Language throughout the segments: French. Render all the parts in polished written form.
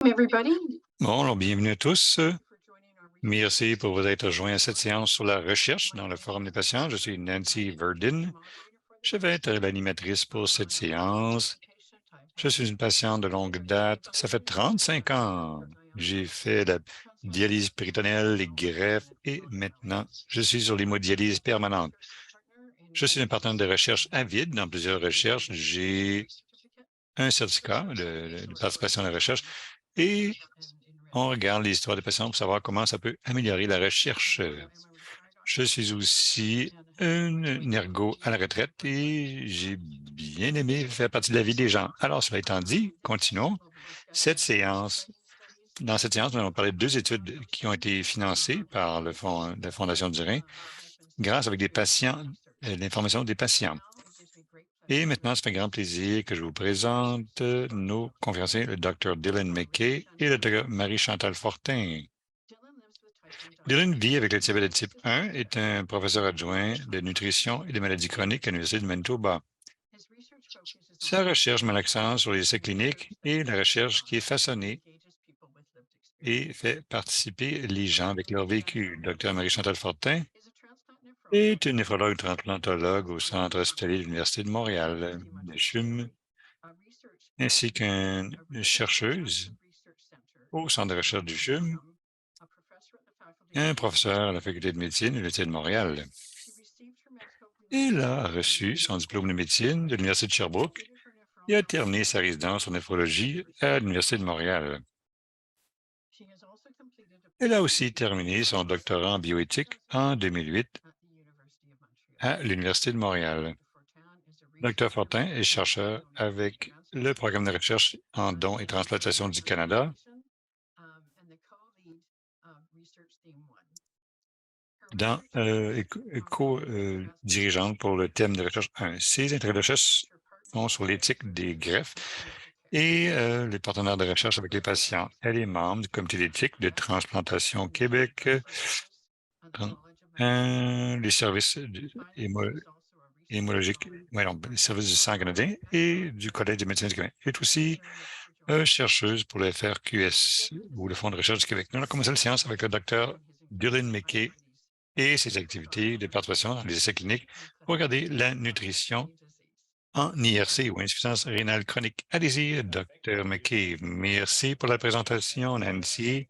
Everybody. Bon, alors bienvenue à tous. Merci pour vous être joints à cette séance sur la recherche dans le Forum des patients. Je suis Nancy Verdin. Je vais être l'animatrice pour cette séance. Je suis une patiente de longue date. Ça fait 35 ans. J'ai fait la dialyse péritonienne, les greffes et maintenant, je suis sur l'hémodialyse permanente. Je suis un partenaire de recherche avide dans plusieurs recherches. J'ai un certificat de participation à la recherche et on regarde l'histoire des patients pour savoir comment ça peut améliorer la recherche. Je suis aussi un ergo à la retraite et j'ai bien aimé faire partie de la vie des gens. Alors, cela étant dit, continuons cette séance. Dans cette séance, nous allons parler de deux études qui ont été financées par le Fonds, la Fondation du Rhin grâce avec des patients, l'information des patients. Et maintenant, ça fait grand plaisir que je vous présente nos conférenciers, le Dr. Dylan McKay et le Dr. Marie-Chantal Fortin. Dylan vit avec le diabète de type 1, est un professeur adjoint de nutrition et de maladies chroniques à l'Université de Manitoba. Sa recherche met l'accent sur les essais cliniques et la recherche qui est façonnée et fait participer les gens avec leur vécu. Dr. Marie-Chantal Fortin est une néphrologue transplantologue au Centre hospitalier de l'Université de Montréal, de CHUM, ainsi qu'une chercheuse au Centre de recherche du CHUM, un professeur à la Faculté de médecine de l'Université de Montréal. Elle a reçu son diplôme de médecine de l'Université de Sherbrooke et a terminé sa résidence en néphrologie à l'Université de Montréal. Elle a aussi terminé son doctorat en bioéthique en 2008 à l'Université de Montréal. Dr. Fortin est chercheur avec le programme de recherche en dons et transplantation du Canada dans co-dirigeante pour le thème de recherche 1. Ses intérêts de recherche sont sur l'éthique des greffes et les partenaires de recherche avec les patients. Elle est membre du comité d'éthique de Transplantation Québec, les services hémologiques, les services du sang canadien et du Collège des médecins du Québec. Elle est aussi chercheuse pour le FRQS ou le Fonds de recherche du Québec. Nous allons commencer la séance avec le docteur Dylan McKay et ses activités de participation dans les essais cliniques pour regarder la nutrition en IRC ou insuffisance rénale chronique. Allez-y, Dr. McKay. Merci pour la présentation, Nancy,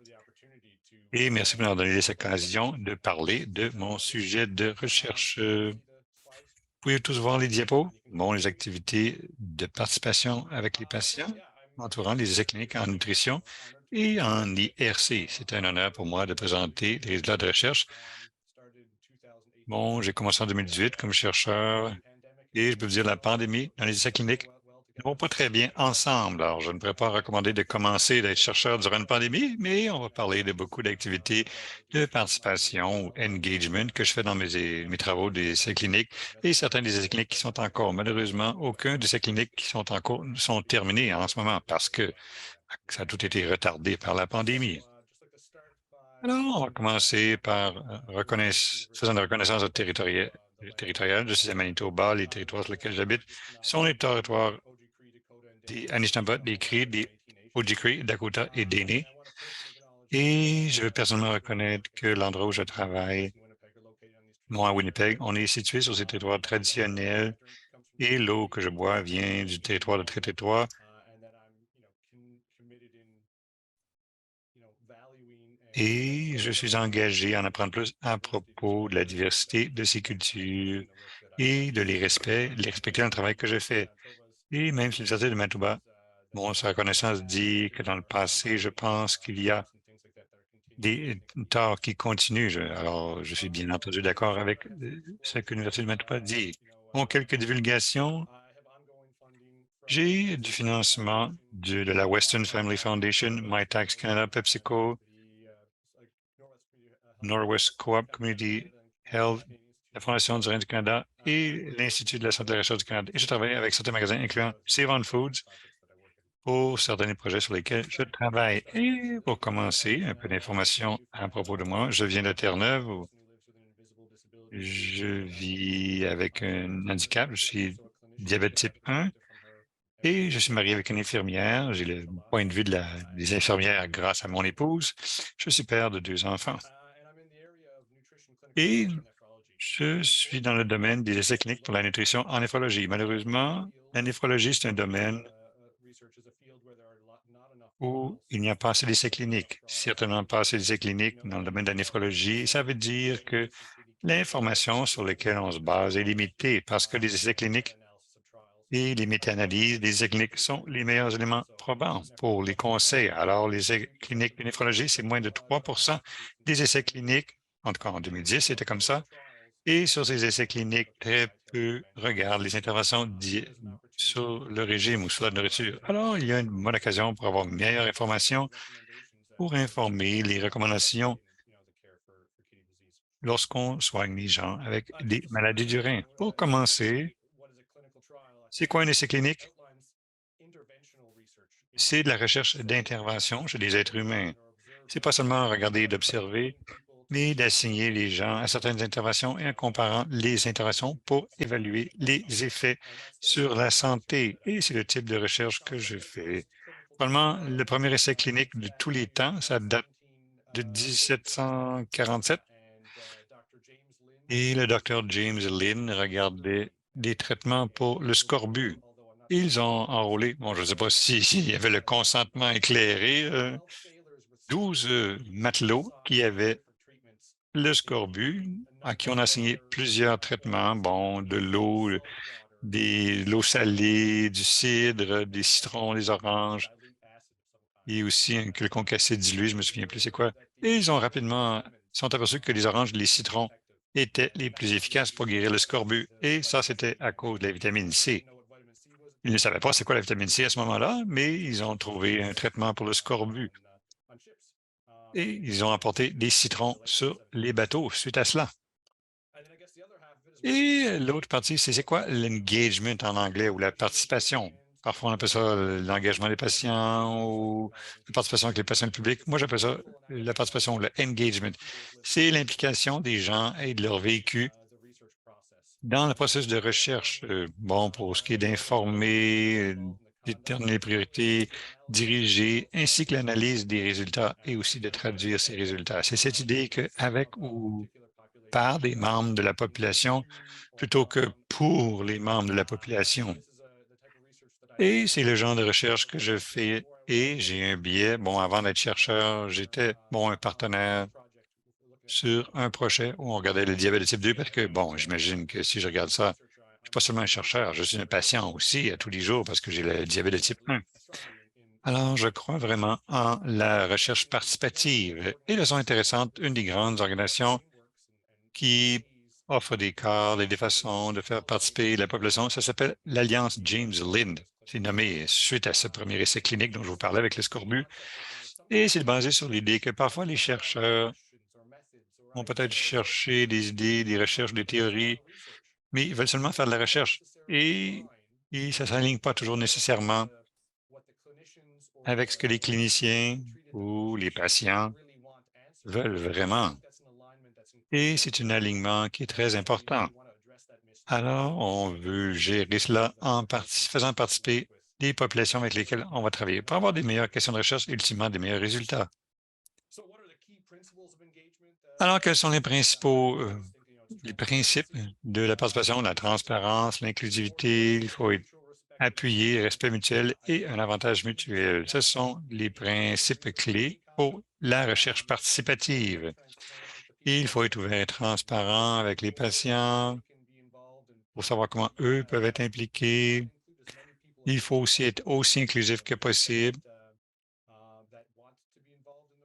et merci pour m'avoir donné cette occasion de parler de mon sujet de recherche. Pouvez-vous tous voir les diapos? Bon, les activités de participation avec les patients entourant les essais cliniques en nutrition et en IRC. C'est un honneur pour moi de présenter les résultats de recherche. Bon, j'ai commencé en 2018 comme chercheur et je peux vous dire la pandémie dans les essais cliniques ne vont pas très bien ensemble. Alors, je ne pourrais pas recommander de commencer d'être chercheur durant une pandémie, mais on va parler de beaucoup d'activités de participation ou engagement que je fais dans mes travaux des essais cliniques et certains des essais cliniques qui sont encore, malheureusement, aucun des essais cliniques qui sont en cours sont terminés en ce moment parce que ça a tout été retardé par la pandémie. Alors, on va commencer par faisant une reconnaissance territoriale. Je suis à Manitoba, les territoires sur lesquels j'habite sont les territoires des Anishinaabe, des Cris, des Ojibwe, Dakota et Dene. Et je veux personnellement reconnaître que l'endroit où je travaille, moi à Winnipeg, on est situé sur ces territoires traditionnels et l'eau que je bois vient du territoire de Traité-Trois. Et je suis engagé à en apprendre plus à propos de la diversité de ces cultures et de les respecter dans le travail que je fais. Et même si l'Université de Manitoba, bon, sa reconnaissance dit que dans le passé, je pense qu'il y a des torts qui continuent. Alors, je suis bien entendu d'accord avec ce que l'Université de Manitoba dit. Bon, quelques divulgations. J'ai du financement de la Western Family Foundation, MyTax Canada, PepsiCo, Northwest Co-op Community Health, la Fondation du Rhin du Canada et l'Institut de la santé et de la recherche du Canada. Et je travaille avec certains magasins, incluant Save on Foods, pour certains des projets sur lesquels je travaille. Et pour commencer, un peu d'informations à propos de moi. Je viens de Terre-Neuve, où je vis avec un handicap. Je suis diabète type 1 Et je suis marié avec une infirmière. J'ai le point de vue des infirmières grâce à mon épouse. Je suis père de 2 enfants. Et je suis dans le domaine des essais cliniques pour la nutrition en néphrologie. Malheureusement, la néphrologie, c'est un domaine où il n'y a pas assez d'essais cliniques, certainement pas assez d'essais cliniques dans le domaine de la néphrologie. Ça veut dire que l'information sur laquelle on se base est limitée parce que les essais cliniques et les méta-analyses des essais cliniques sont les meilleurs éléments probants pour les conseils. Alors, les essais cliniques de néphrologie, c'est moins de 3 des essais cliniques, en tout cas en 2010, c'était comme ça. Et sur ces essais cliniques, très peu regardent les interventions sur le régime ou sur la nourriture. Alors, il y a une bonne occasion pour avoir une meilleure information, pour informer les recommandations lorsqu'on soigne les gens avec des maladies du rein. Pour commencer, c'est quoi un essai clinique? C'est de la recherche d'intervention chez des êtres humains. C'est pas seulement regarder et d'observer, mais d'assigner les gens à certaines interventions et en comparant les interventions pour évaluer les effets sur la santé. Et c'est le type de recherche que je fais. Probablement, le premier essai clinique de tous les temps, ça date de 1747 et le docteur James Lynn regardait des traitements pour le scorbut. Ils ont enrôlé, bon, je ne sais pas s'il y avait le consentement éclairé, 12 matelots qui avaient le scorbut, à qui on a assigné plusieurs traitements, bon, de l'eau salée, du cidre, des citrons, des oranges, et aussi un quelconque acide dilué, je me souviens plus c'est quoi. Et ils ont rapidement sont aperçus que les oranges et les citrons étaient les plus efficaces pour guérir le scorbut. Et ça, c'était à cause de la vitamine C. Ils ne savaient pas c'est quoi la vitamine C à ce moment-là, mais ils ont trouvé un traitement pour le scorbut. Et ils ont apporté des citrons sur les bateaux suite à cela. Et l'autre partie, c'est quoi l'engagement en anglais ou la participation? Parfois, on appelle ça l'engagement des patients ou la participation avec les patients et le public. Moi, j'appelle ça la participation, le engagement. C'est l'implication des gens et de leur vécu dans le processus de recherche. Bon, pour ce qui est d'informer, déterminer les priorités, diriger, ainsi que l'analyse des résultats et aussi de traduire ces résultats. C'est cette idée qu'avec ou par des membres de la population plutôt que pour les membres de la population. Et c'est le genre de recherche que je fais et j'ai un biais. Bon, avant d'être chercheur, j'étais, bon, un partenaire sur un projet où on regardait le diabète de type 2 parce que, bon, j'imagine que si je regarde ça, je ne suis pas seulement un chercheur, je suis un patient aussi à tous les jours parce que j'ai le diabète de type 1. Alors, je crois vraiment en la recherche participative. Et de façon intéressante, une des grandes organisations qui offre des cadres et des façons de faire participer la population. Ça s'appelle l'Alliance James Lind. C'est nommé suite à ce premier essai clinique dont je vous parlais avec le scorbut. Et c'est basé sur l'idée que parfois les chercheurs vont peut-être chercher des idées, des recherches, des théories, mais ils veulent seulement faire de la recherche. Et ça ne s'aligne pas toujours nécessairement avec ce que les cliniciens ou les patients veulent vraiment. Et c'est un alignement qui est très important. Alors, on veut gérer cela en faisant participer les populations avec lesquelles on va travailler pour avoir des meilleures questions de recherche et ultimement des meilleurs résultats. Alors, quels sont les principes de la participation, la transparence, l'inclusivité? Il faut être appuyé, respect mutuel et un avantage mutuel. Ce sont les principes clés pour la recherche participative. Il faut être ouvert et transparent avec les patients pour savoir comment eux peuvent être impliqués. Il faut aussi être aussi inclusif que possible.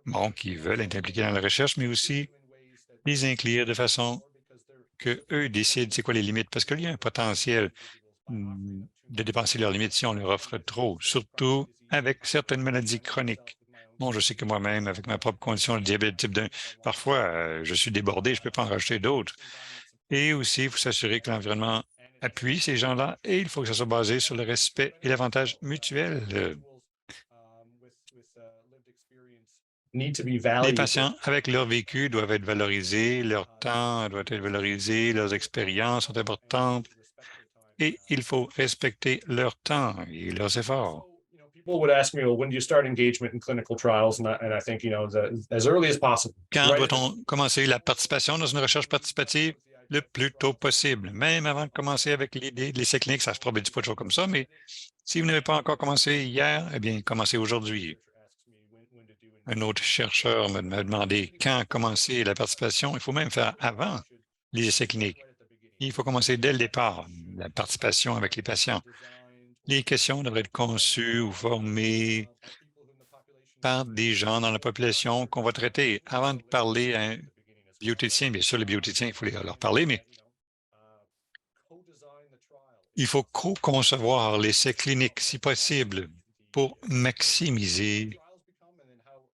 Bon, qui veulent être impliqués dans la recherche, mais aussi les inclure de façon que eux décident c'est quoi les limites, parce qu'il y a un potentiel de dépasser leurs limites si on leur offre trop, surtout avec certaines maladies chroniques. Bon, je sais que moi-même, avec ma propre condition, le diabète type 1, parfois, je suis débordé, je ne peux pas en rajouter d'autres. Et aussi, il faut s'assurer que l'environnement appuie ces gens-là et il faut que ça soit basé sur le respect et l'avantage mutuel. Les patients, avec leur vécu, doivent être valorisés, leur temps doit être valorisé, leurs expériences sont importantes et il faut respecter leur temps et leurs efforts. People would ask me, well, when do you start engagement in clinical trials? And I think, as early as possible. Quand doit-on commencer la participation dans une recherche participative? Le plus tôt possible. Même avant de commencer avec l'idée de l'essai clinique, ça ne se produit pas toujours comme ça, mais si vous n'avez pas encore commencé hier, eh bien, commencez aujourd'hui. Un autre chercheur m'a demandé quand commencer la participation. Il faut même faire avant les essais cliniques. Il faut commencer dès le départ, la participation avec les patients. Les questions devraient être conçues ou formées par des gens dans la population qu'on va traiter. Avant de parler à un bioéthicien, bien sûr, les bioéthiciens, il faut leur parler, mais il faut co-concevoir l'essai clinique, si possible, pour maximiser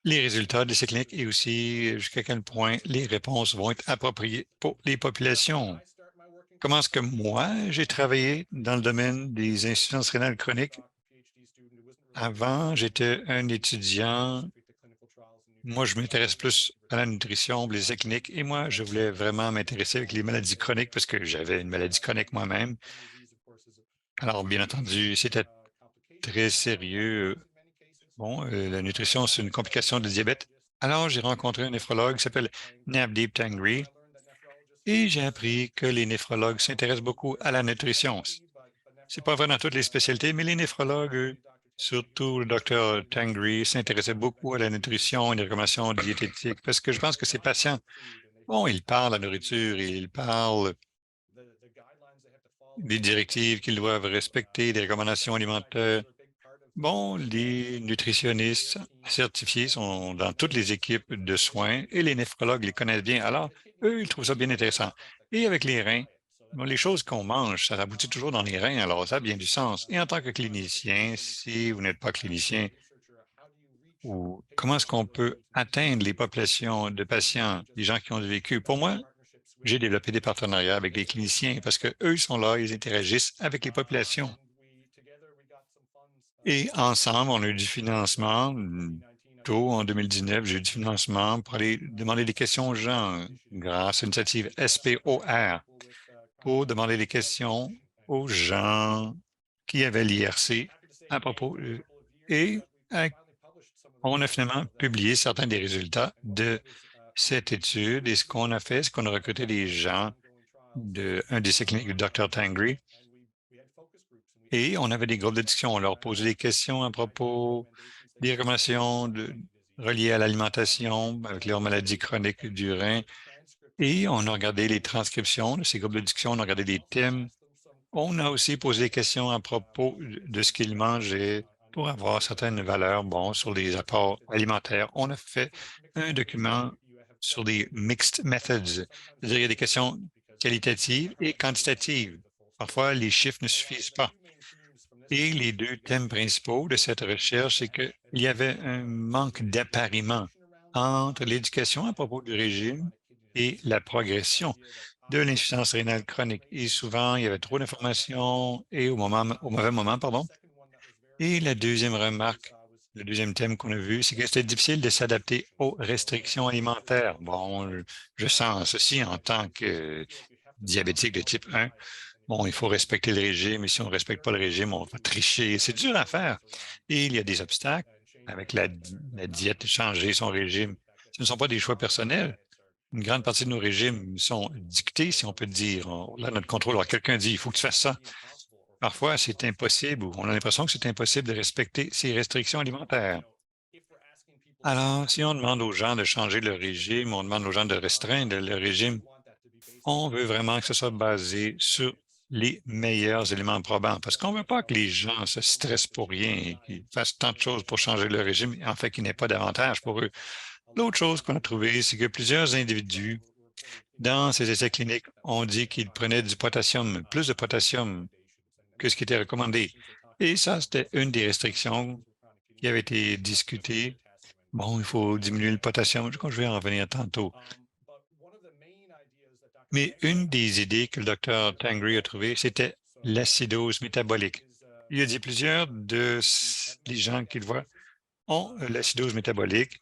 les résultats de l'essai clinique et aussi jusqu'à quel point les réponses vont être appropriées pour les populations. Comment est-ce que moi, j'ai travaillé dans le domaine des insuffisances rénales chroniques? Avant, j'étais un étudiant. Moi, je m'intéresse plus à la nutrition, les essais cliniques, et moi, je voulais vraiment m'intéresser avec les maladies chroniques parce que j'avais une maladie chronique moi-même. Alors, bien entendu, c'était très sérieux. Bon, la nutrition, c'est une complication de diabète. Alors, j'ai rencontré un néphrologue qui s'appelle Navdeep Tangri et j'ai appris que les néphrologues s'intéressent beaucoup à la nutrition. C'est pas vrai dans toutes les spécialités, mais les néphrologues, surtout le docteur Tangri, s'intéressaient beaucoup à la nutrition et les recommandations diététiques parce que je pense que ces patients, bon, ils parlent de la nourriture, ils parlent des directives qu'ils doivent respecter, des recommandations alimentaires. Bon, les nutritionnistes certifiés sont dans toutes les équipes de soins et les néphrologues les connaissent bien. Alors, eux, ils trouvent ça bien intéressant. Et avec les reins, bon, les choses qu'on mange, ça aboutit toujours dans les reins, alors ça a bien du sens. Et en tant que clinicien, si vous n'êtes pas clinicien, ou comment est-ce qu'on peut atteindre les populations de patients, les gens qui ont vécu? Pour moi, j'ai développé des partenariats avec les cliniciens parce que eux, ils sont là, ils interagissent avec les populations. Et ensemble, on a eu du financement. Tôt en 2019, j'ai eu du financement pour aller demander des questions aux gens grâce à l'initiative SPOR pour demander des questions aux gens qui avaient l'IRC à propos. Et euh, on a finalement publié certains des résultats de cette étude. Et ce qu'on a fait, c'est qu'on a recruté des gens d'un des cliniques du Dr. Tangri. Et on avait des groupes de discussion. On leur posait des questions à propos des recommandations reliées à l'alimentation avec leurs maladies chroniques du rein. Et on a regardé les transcriptions de ces groupes de discussion. On a regardé les thèmes. On a aussi posé des questions à propos de ce qu'ils mangeaient pour avoir certaines valeurs, bon, sur les apports alimentaires. On a fait un document sur des mixed methods, c'est-à-dire il y a des questions qualitatives et quantitatives. Parfois, les chiffres ne suffisent pas. Et les deux thèmes principaux de cette recherche, c'est qu'il y avait un manque d'appariement entre l'éducation à propos du régime et la progression de l'insuffisance rénale chronique. Et souvent, il y avait trop d'informations et au mauvais moment, pardon. Et la deuxième remarque, le deuxième thème qu'on a vu, c'est que c'était difficile de s'adapter aux restrictions alimentaires. Bon, je sens ceci en tant que diabétique de type 1. Bon, il faut respecter le régime, et si on ne respecte pas le régime, on va tricher. C'est dur à faire. Et il y a des obstacles avec la diète, changer son régime. Ce ne sont pas des choix personnels. Une grande partie de nos régimes sont dictés, si on peut dire. Là, notre contrôle. Alors, quelqu'un dit, il faut que tu fasses ça. Parfois, c'est impossible ou on a l'impression que c'est impossible de respecter ces restrictions alimentaires. Alors, si on demande aux gens de changer leur régime, on demande aux gens de restreindre leur régime, on veut vraiment que ce soit basé sur les meilleurs éléments probants parce qu'on ne veut pas que les gens se stressent pour rien et qu'ils fassent tant de choses pour changer leur régime, en fait, qu'il n'y ait pas d'avantage pour eux. L'autre chose qu'on a trouvée, c'est que plusieurs individus dans ces essais cliniques ont dit qu'ils prenaient du potassium, plus de potassium que ce qui était recommandé. Et ça, c'était une des restrictions qui avait été discutée. Bon, il faut diminuer le potassium. Je vais en revenir tantôt. Mais une des idées que le docteur Tangri a trouvées, c'était l'acidose métabolique. Il a dit plusieurs les gens qu'il voit ont l'acidose métabolique.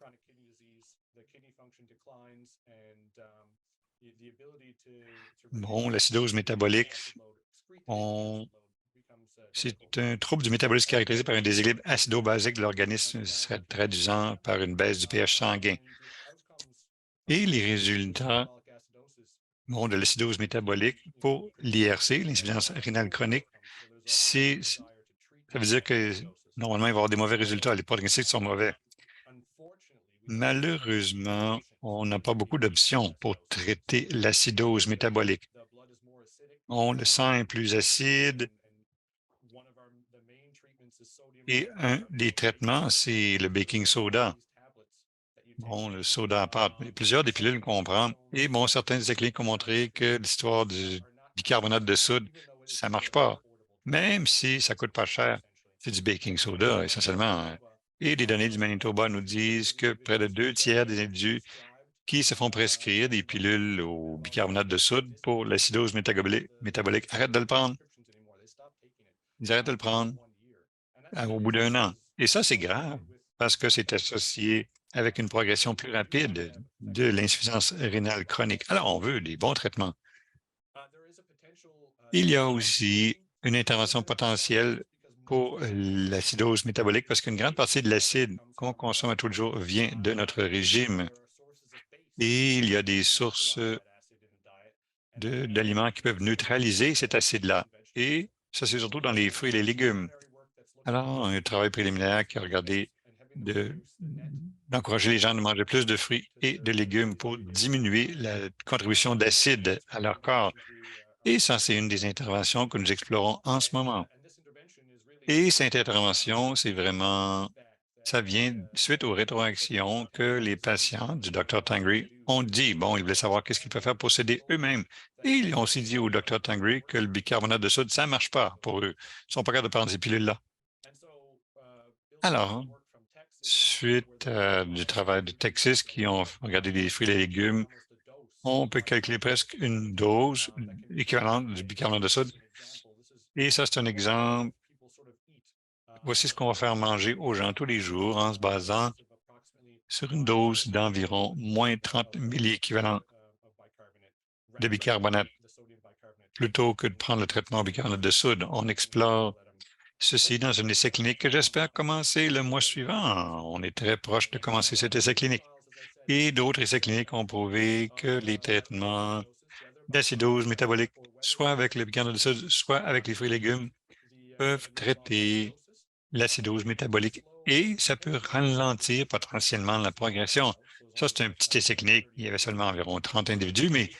Bon, l'acidose métabolique, C'est un trouble du métabolisme caractérisé par un déséquilibre acido-basique de l'organisme, serait traduisant par une baisse du pH sanguin. Et les résultats de l'acidose métabolique pour l'IRC, l'insuffisance rénale chronique, ça veut dire que normalement, il va y avoir des mauvais résultats. Les pronostics sont mauvais. Malheureusement, on n'a pas beaucoup d'options pour traiter l'acidose métabolique. Le sang est plus acide et un des traitements, c'est le baking soda. Le soda à pâte. Il y a plusieurs des pilules qu'on prend. Et certains des cliniques ont montré que l'histoire du bicarbonate de soude, ça ne marche pas. Même si ça ne coûte pas cher, c'est du baking soda, essentiellement. Et les données du Manitoba nous disent que près de 2 tiers des individus qui se font prescrire des pilules au bicarbonate de soude pour l'acidose métabolique arrêtent de le prendre. Ils arrêtent de le prendre au bout d'1 an. Et ça, c'est grave parce que c'est associé avec une progression plus rapide de l'insuffisance rénale chronique. Alors, on veut des bons traitements. Il y a aussi une intervention potentielle pour l'acidose métabolique parce qu'une grande partie de l'acide qu'on consomme à tous les jours vient de notre régime. Et il y a des sources d'aliments qui peuvent neutraliser cet acide-là. Et ça, c'est surtout dans les fruits et les légumes. Alors, un travail préliminaire qui a regardé d'encourager les gens à manger plus de fruits et de légumes pour diminuer la contribution d'acide à leur corps. Et ça, c'est une des interventions que nous explorons en ce moment. Et cette intervention, ça vient suite aux rétroactions que les patients du Dr. Tangri ont dit. Ils voulaient savoir qu'est-ce qu'ils peuvent faire pour s'aider eux-mêmes. Et ils ont aussi dit au Dr. Tangri que le bicarbonate de soude, ça ne marche pas pour eux. Ils ne sont pas capables de prendre ces pilules-là. Alors, suite du travail de Texas qui ont regardé les fruits et les légumes, on peut calculer presque une dose équivalente du bicarbonate de soude. Et ça, c'est un exemple. Voici ce qu'on va faire manger aux gens tous les jours en se basant sur une dose d'environ moins 30 milli-équivalents de bicarbonate plutôt que de prendre le traitement au bicarbonate de soude. On explore ceci dans un essai clinique que j'espère commencer le mois suivant. On est très proche de commencer cet essai clinique. Et d'autres essais cliniques ont prouvé que les traitements d'acidose métabolique, soit avec le bicarbonate de soude, soit avec les fruits et légumes, peuvent traiter l'acidose métabolique et ça peut ralentir potentiellement la progression. Ça, c'est un petit essai clinique. Il y avait seulement environ 30 individus, mais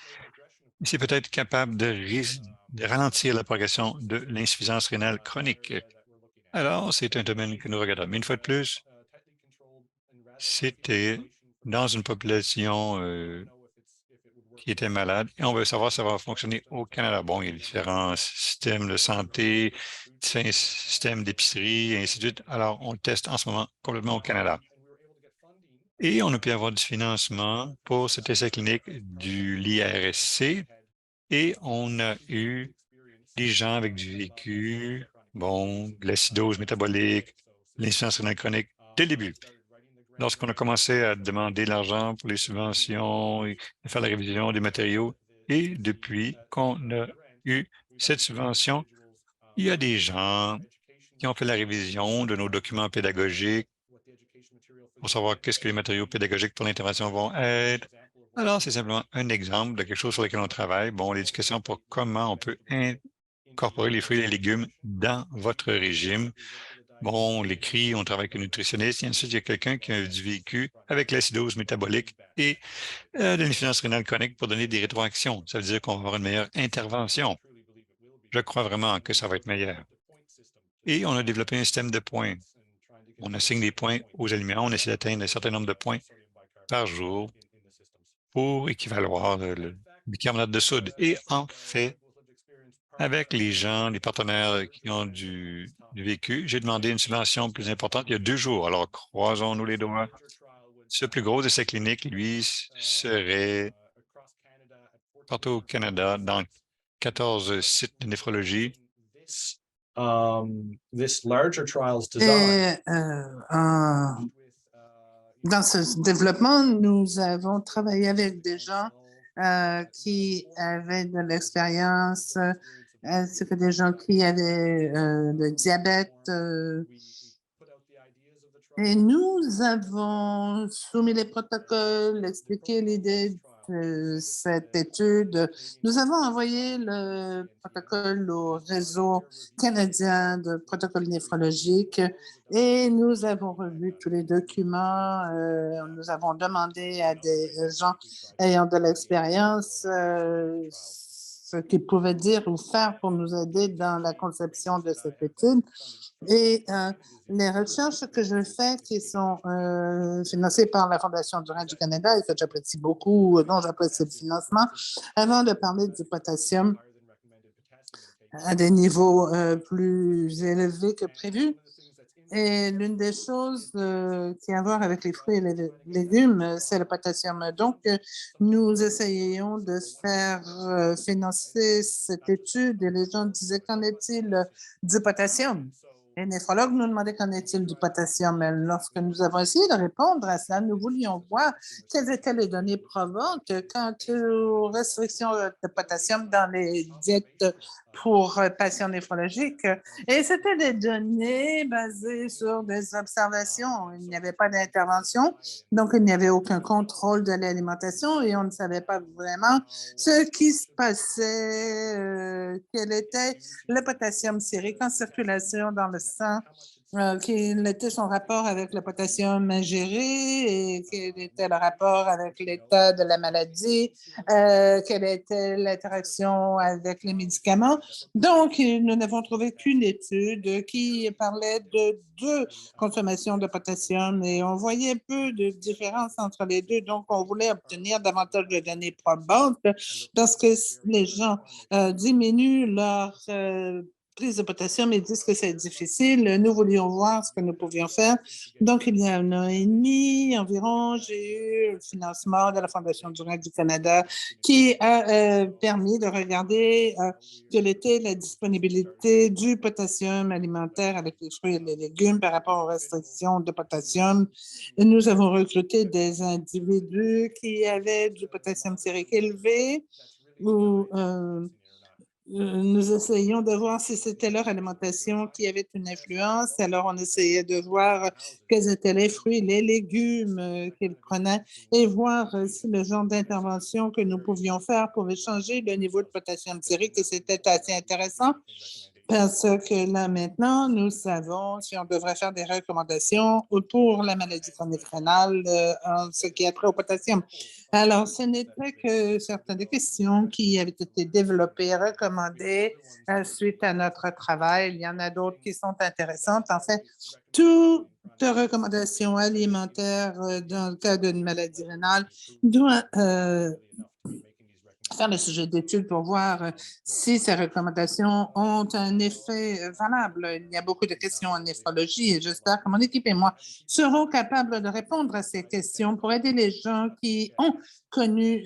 c'est peut-être capable de ralentir la progression de l'insuffisance rénale chronique. Alors, c'est un domaine que nous regardons. Mais une fois de plus, c'était dans une population qui était malade et on veut savoir si ça va fonctionner au Canada. Il y a différents systèmes de santé, différents systèmes d'épicerie, et ainsi de suite. Alors, on le teste en ce moment complètement au Canada. Et on a pu avoir du financement pour cet essai clinique de l'IRSC et on a eu des gens avec du vécu, de l'acidose métabolique, l'insuffisance rénale chronique dès le début. Lorsqu'on a commencé à demander l'argent pour les subventions et faire la révision des matériaux, et depuis qu'on a eu cette subvention, il y a des gens qui ont fait la révision de nos documents pédagogiques pour savoir qu'est-ce que les matériaux pédagogiques pour l'intervention vont être. Alors, c'est simplement un exemple de quelque chose sur lequel on travaille. L'éducation pour comment on peut incorporer les fruits et les légumes dans votre régime. L'écrit, on travaille avec un nutritionniste, et ensuite, il y a quelqu'un qui a du vécu avec l'acidose métabolique et de l'insuffisance rénale chronique pour donner des rétroactions. Ça veut dire qu'on va avoir une meilleure intervention. Je crois vraiment que ça va être meilleur. Et on a développé un système de points. On assigne des points aux aliments. On essaie d'atteindre un certain nombre de points par jour pour équivaloir le bicarbonate de soude. Et en fait, avec les gens, les partenaires qui ont du vécu, j'ai demandé une subvention plus importante il y a 2 jours. Alors, croisons-nous les doigts. Ce plus gros essai clinique, lui, serait partout au Canada, dans 14 sites de néphrologie. Dans ce développement, nous avons travaillé avec des gens qui avaient de l'expérience ainsi que des gens qui avaient le diabète. Et nous avons soumis les protocoles, expliqué l'idée de cette étude. Nous avons envoyé le protocole au réseau canadien de protocole néphrologique et nous avons revu tous les documents. Nous avons demandé à des gens ayant de l'expérience ce qu'ils pouvaient dire ou faire pour nous aider dans la conception de cette étude. Et les recherches que je fais qui sont financées par la Fondation Durand du Canada et que j'apprécie beaucoup, dont j'apprécie le financement, avant de parler du potassium à des niveaux plus élevés que prévu. Et l'une des choses qui a à voir avec les fruits et les légumes, c'est le potassium. Donc, nous essayons de faire financer cette étude et les gens disaient qu'en est-il du potassium? Les néphrologues nous demandaient qu'en est-il du potassium. Et lorsque nous avons essayé de répondre à cela, nous voulions voir quelles étaient les données probantes quant aux restrictions de potassium dans les diètes pour patients néphrologiques. Et c'était des données basées sur des observations. Il n'y avait pas d'intervention, donc il n'y avait aucun contrôle de l'alimentation et on ne savait pas vraiment ce qui se passait, quel était le potassium sérique en circulation dans le sang, quel était son rapport avec le potassium ingéré et quel était le rapport avec l'état de la maladie, quelle était l'interaction avec les médicaments. Donc, nous n'avons trouvé qu'une étude qui parlait de 2 consommations de potassium et on voyait peu de différence entre les deux. Donc, on voulait obtenir davantage de données probantes parce que les gens diminuent leur prise de potassium et disent que c'est difficile. Nous voulions voir ce que nous pouvions faire. Donc, il y a 1 an et demi environ, j'ai eu le financement de la Fondation Durand du Canada qui a permis de regarder quelle était la disponibilité du potassium alimentaire avec les fruits et les légumes par rapport aux restrictions de potassium. Et nous avons recruté des individus qui avaient du potassium sérique élevé ou nous essayons de voir si c'était leur alimentation qui avait une influence. Alors, on essayait de voir quels étaient les fruits, les légumes qu'ils prenaient et voir si le genre d'intervention que nous pouvions faire pouvait changer le niveau de potassium sérique. Et c'était assez intéressant parce que là, maintenant, nous savons si on devrait faire des recommandations pour la maladie chronique rénale en ce qui a trait au potassium. Alors, ce n'était que certaines des questions qui avaient été développées, recommandées suite à notre travail. Il y en a d'autres qui sont intéressantes. En fait, toute recommandation alimentaire dans le cas d'une maladie rénale doit faire le sujet d'étude pour voir si ces recommandations ont un effet valable. Il y a beaucoup de questions en néphrologie et j'espère que mon équipe et moi serons capables de répondre à ces questions pour aider les gens qui ont connu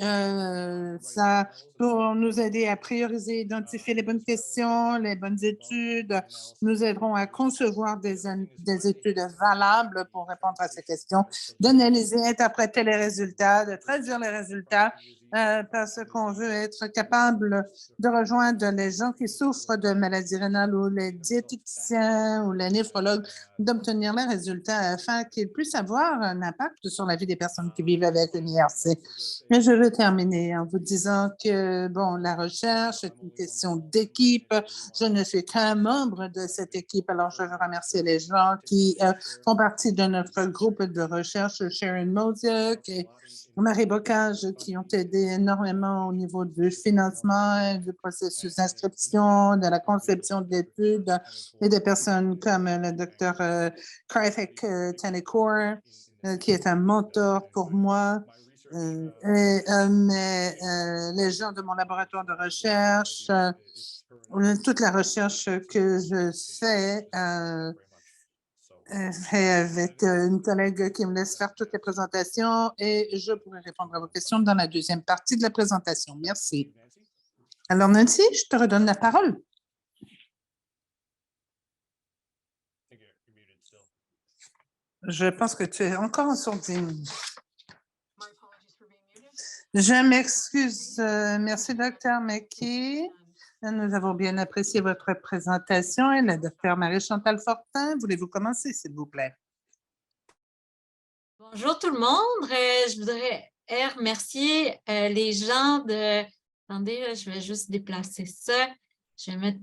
ça, pour nous aider à prioriser, identifier les bonnes questions, les bonnes études. Nous aiderons à concevoir des études valables pour répondre à ces questions, d'analyser, interpréter les résultats, de traduire les résultats parce qu'on veut être capable de rejoindre les gens qui souffrent de maladies rénales ou les diététiciens ou les néphrologues, d'obtenir les résultats afin qu'ils puissent avoir un impact sur la vie des personnes qui vivent avec le MIRC. Mais je veux terminer en vous disant que, bon, la recherche est une question d'équipe. Je ne suis qu'un membre de cette équipe, alors je veux remercier les gens qui font partie de notre groupe de recherche, Sharon Mosiak et Marie Bocage, qui ont aidé énormément au niveau du financement, du processus d'inscription, de la conception d'études, et des personnes comme le docteur Karthik Tanikour, qui est un mentor pour moi. Mais les gens de mon laboratoire de recherche, toute la recherche que je fais, avec une collègue qui me laisse faire toutes les présentations et je pourrai répondre à vos questions dans la deuxième partie de la présentation. Merci. Alors, Nancy, je te redonne la parole. Je pense que tu es encore en sourdine. Je m'excuse. Merci, Dr. McKee. Nous avons bien apprécié votre présentation et la docteure Marie-Chantal Fortin. Voulez-vous commencer, s'il vous plaît? Bonjour tout le monde. Je voudrais remercier les gens de... Attendez, là, je vais juste déplacer ça. Je vais mettre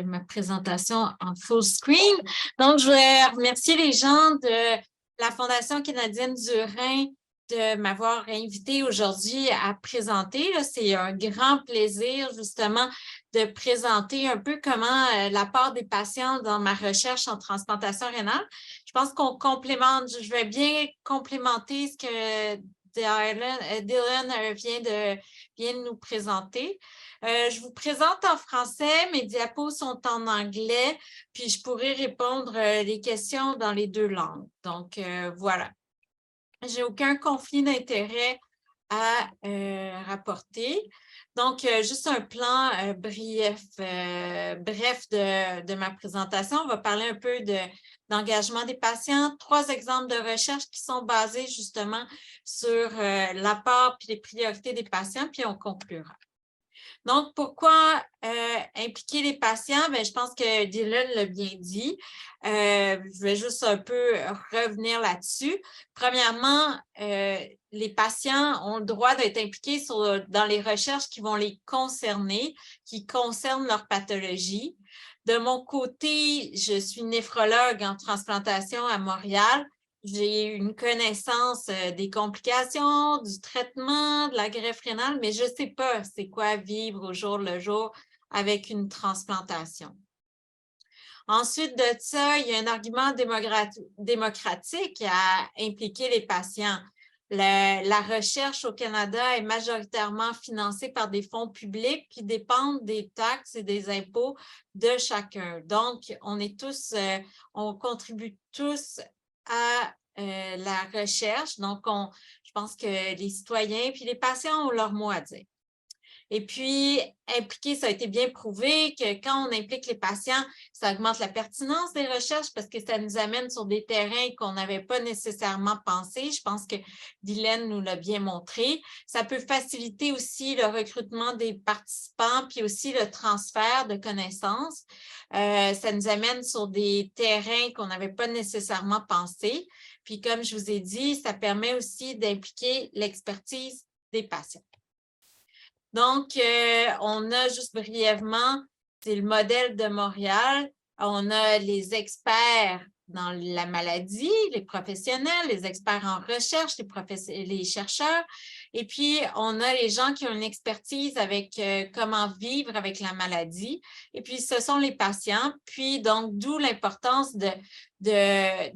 ma présentation en full screen. Donc, je voudrais remercier les gens de la Fondation canadienne du Rhin de m'avoir invité aujourd'hui à présenter. C'est un grand plaisir, justement, de présenter un peu comment l'apport des patients dans ma recherche en transplantation rénale. Je pense qu'on complémente, je vais bien complémenter ce que Dylan vient de nous présenter. Je vous présente en français, mes diapos sont en anglais, puis je pourrai répondre les questions dans les deux langues. Donc, voilà. J'ai aucun conflit d'intérêt à rapporter. Donc, juste un plan bref de ma présentation. On va parler un peu d'engagement des patients, 3 exemples de recherche qui sont basés justement sur l'apport et les priorités des patients, puis on conclura. Donc, pourquoi impliquer les patients? Bien, je pense que Dylan l'a bien dit. Je vais juste un peu revenir là-dessus. Premièrement, les patients ont le droit d'être impliqués dans les recherches qui vont les concerner, qui concernent leur pathologie. De mon côté, je suis néphrologue en transplantation à Montréal. J'ai une connaissance des complications, du traitement, de la greffe rénale, mais je ne sais pas c'est quoi vivre au jour le jour avec une transplantation. Ensuite de ça, il y a un argument démocratique à impliquer les patients. La recherche au Canada est majoritairement financée par des fonds publics qui dépendent des taxes et des impôts de chacun. Donc, on contribue tous à la recherche. Donc, je pense que les citoyens puis les patients ont leur mot à dire. Et puis, impliquer, ça a été bien prouvé que quand on implique les patients, ça augmente la pertinence des recherches parce que ça nous amène sur des terrains qu'on n'avait pas nécessairement pensé. Je pense que Dylan nous l'a bien montré. Ça peut faciliter aussi le recrutement des participants puis aussi le transfert de connaissances. Ça nous amène sur des terrains qu'on n'avait pas nécessairement pensé. Puis, comme je vous ai dit, ça permet aussi d'impliquer l'expertise des patients. Donc, on a juste brièvement, c'est le modèle de Montréal. On a les experts dans la maladie, les professionnels, les experts en recherche, les chercheurs. Et puis, on a les gens qui ont une expertise avec comment vivre avec la maladie. Et puis, ce sont les patients. Puis, donc, d'où l'importance de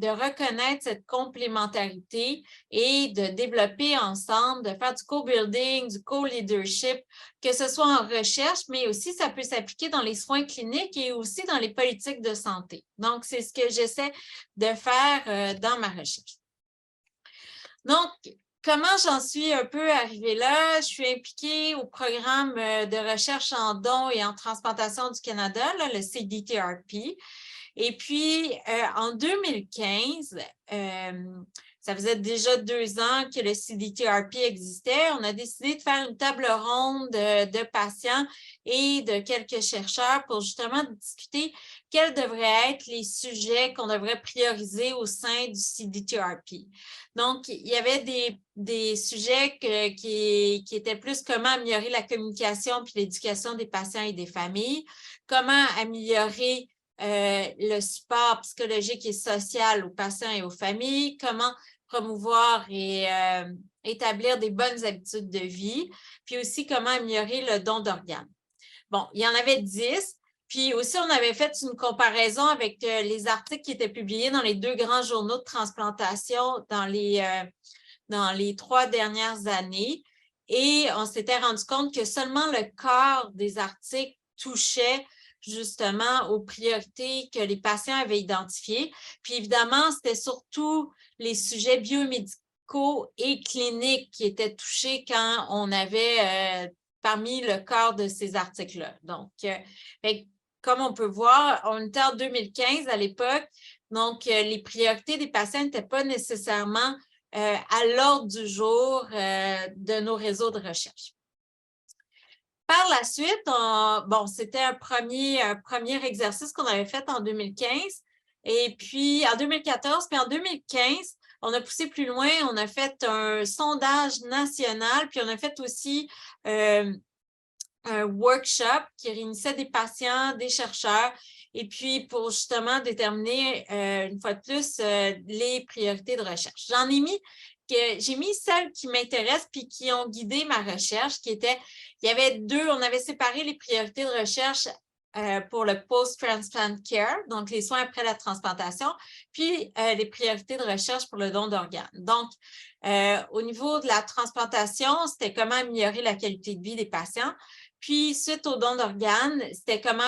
reconnaître cette complémentarité et de développer ensemble, de faire du co-building, du co-leadership, que ce soit en recherche, mais aussi ça peut s'appliquer dans les soins cliniques et aussi dans les politiques de santé. Donc, c'est ce que j'essaie de faire dans ma recherche. Donc, comment j'en suis un peu arrivée là? Je suis impliquée au programme de recherche en dons et en transplantation du Canada, là, le CDTRP. Et puis, en 2015, ça faisait déjà 2 ans que le CDTRP existait. On a décidé de faire une table ronde de patients et de quelques chercheurs pour justement discuter quels devraient être les sujets qu'on devrait prioriser au sein du CDTRP. Donc, il y avait des sujets qui étaient plus comment améliorer la communication puis l'éducation des patients et des familles, comment améliorer le support psychologique et social aux patients et aux familles, comment promouvoir et établir des bonnes habitudes de vie, puis aussi comment améliorer le don d'organes. Bon, il y en avait 10, puis aussi on avait fait une comparaison avec les articles qui étaient publiés dans les 2 grands journaux de transplantation dans les 3 dernières années, et on s'était rendu compte que seulement le quart des articles touchait justement aux priorités que les patients avaient identifiées. Puis évidemment, c'était surtout les sujets biomédicaux et cliniques qui étaient touchés quand on avait parmi le quart de ces articles-là. Donc, comme on peut voir, on était en 2015 à l'époque, donc les priorités des patients n'étaient pas nécessairement à l'ordre du jour de nos réseaux de recherche. Par la suite, c'était un premier exercice qu'on avait fait en 2015. Et puis, en 2014, puis en 2015, on a poussé plus loin, on a fait un sondage national, puis on a fait aussi un workshop qui réunissait des patients, des chercheurs, et puis pour justement déterminer, une fois de plus, les priorités de recherche. J'ai mis celles qui m'intéressent puis qui ont guidé ma recherche, il y avait on avait séparé les priorités de recherche pour le post-transplant care, donc les soins après la transplantation, puis les priorités de recherche pour le don d'organes. Donc, au niveau de la transplantation, c'était comment améliorer la qualité de vie des patients. Puis, suite au don d'organes, c'était comment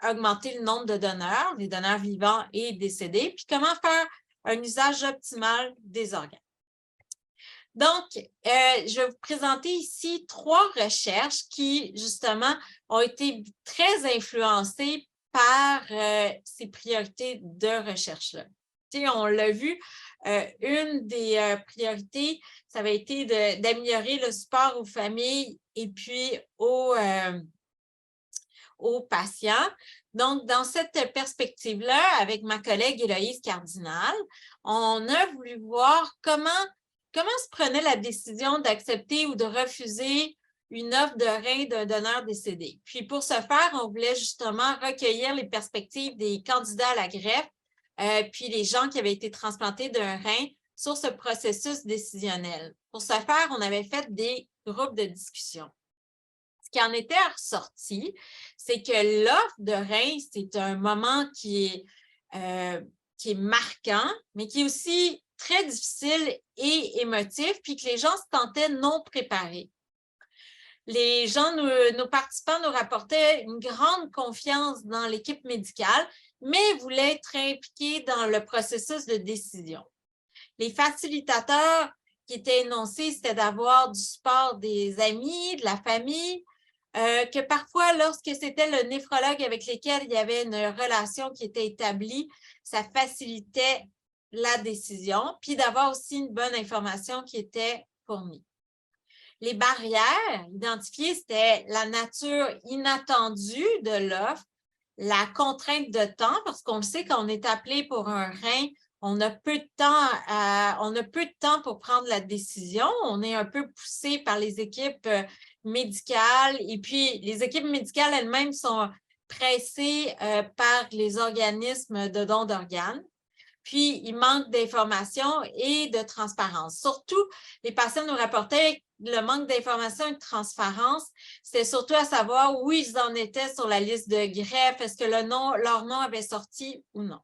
augmenter le nombre de donneurs, les donneurs vivants et décédés, puis comment faire un usage optimal des organes. Donc, je vais vous présenter ici 3 recherches qui, justement, ont été très influencées par ces priorités de recherche-là. On l'a vu, une des priorités, ça avait été d'améliorer le support aux familles et puis aux patients. Donc, dans cette perspective-là, avec ma collègue Héloïse Cardinal, on a voulu voir comment se prenait la décision d'accepter ou de refuser une offre de rein d'un donneur décédé. Puis, pour ce faire, on voulait justement recueillir les perspectives des candidats à la greffe, puis les gens qui avaient été transplantés d'un rein sur ce processus décisionnel. Pour ce faire, on avait fait des groupes de discussion. Ce qui en était ressorti, c'est que l'offre de rein, c'est un moment qui est marquant, mais qui est aussi très difficile et émotif, puis que les gens se sentaient non préparés. Les gens, nos participants nous rapportaient une grande confiance dans l'équipe médicale, mais voulaient être impliqués dans le processus de décision. Les facilitateurs qui étaient énoncés, c'était d'avoir du support des amis, de la famille, que parfois, lorsque c'était le néphrologue avec lequel il y avait une relation qui était établie, ça facilitait la décision, puis d'avoir aussi une bonne information qui était fournie. Les barrières identifiées, c'était la nature inattendue de l'offre, la contrainte de temps, parce qu'on le sait, quand on est appelé pour un rein, on a peu de temps pour prendre la décision. On est un peu poussé par les équipes médicales et puis les équipes médicales elles-mêmes sont pressées par les organismes de don d'organes. Puis, il manque d'informations et de transparence. Surtout, les patients nous rapportaient le manque d'informations et de transparence, c'était surtout à savoir où ils en étaient sur la liste de greffe, est-ce que leur nom avait sorti ou non.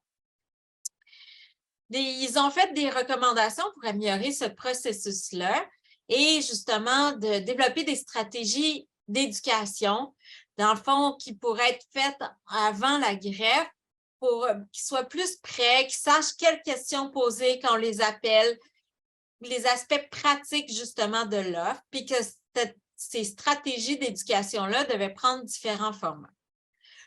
Ils ont fait des recommandations pour améliorer ce processus-là et justement de développer des stratégies d'éducation, dans le fond, qui pourraient être faites avant la greffe pour qu'ils soient plus prêts, qu'ils sachent quelles questions poser quand on les appelle, les aspects pratiques justement de l'offre, puis que ces stratégies d'éducation-là devaient prendre différents formats.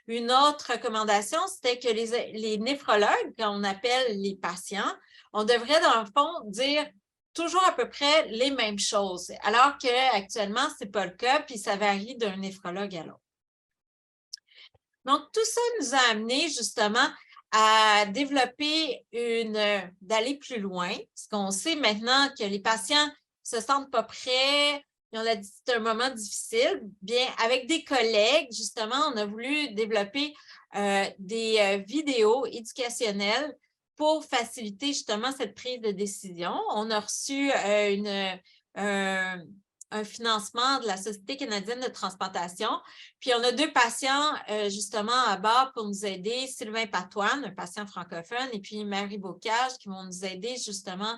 Une autre recommandation, c'était que les néphrologues, quand on appelle les patients, on devrait dans le fond dire toujours à peu près les mêmes choses, alors qu'actuellement, ce n'est pas le cas, puis ça varie d'un néphrologue à l'autre. Donc, tout ça nous a amené justement à développer d'aller plus loin, parce qu'on sait maintenant que les patients ne se sentent pas prêts, c'est un moment difficile. Bien, avec des collègues, justement, on a voulu développer des vidéos éducationnelles pour faciliter justement cette prise de décision. On a reçu un financement de la Société canadienne de transplantation. Puis, on a 2 patients justement à bord pour nous aider, Sylvain Patoine, un patient francophone, et puis Marie Bocage qui vont nous aider justement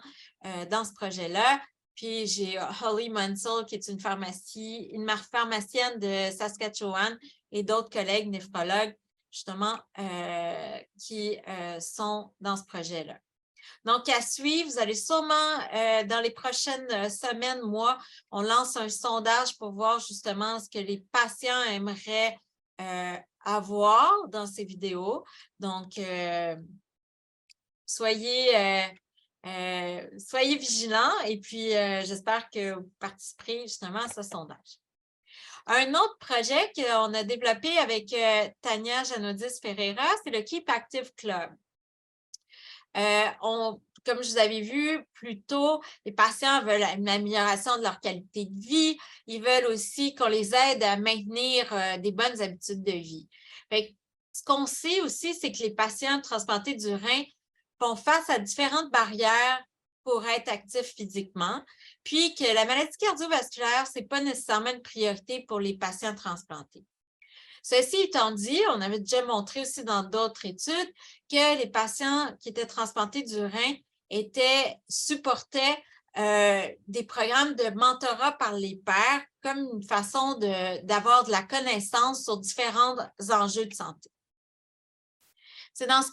dans ce projet-là. Puis, j'ai Holly Munsell, qui est une pharmacienne de Saskatchewan et d'autres collègues néphrologues, justement, qui sont dans ce projet-là. Donc, à suivre, vous allez sûrement, dans les prochaines semaines, mois, on lance un sondage pour voir justement ce que les patients aimeraient avoir dans ces vidéos. Donc, soyez vigilants et puis j'espère que vous participerez justement à ce sondage. Un autre projet qu'on a développé avec Tania Janodis Ferreira, c'est le Keep Active Club. Comme je vous avais vu plus tôt, les patients veulent une amélioration de leur qualité de vie. Ils veulent aussi qu'on les aide à maintenir des bonnes habitudes de vie. Fait que, ce qu'on sait aussi, c'est que les patients transplantés du rein font face à différentes barrières pour être actifs physiquement, puis que la maladie cardiovasculaire, ce n'est pas nécessairement une priorité pour les patients transplantés. Ceci étant dit, on avait déjà montré aussi dans d'autres études que les patients qui étaient transplantés du rein supportaient des programmes de mentorat par les pairs comme une façon d'avoir de la connaissance sur différents enjeux de santé. C'est dans ce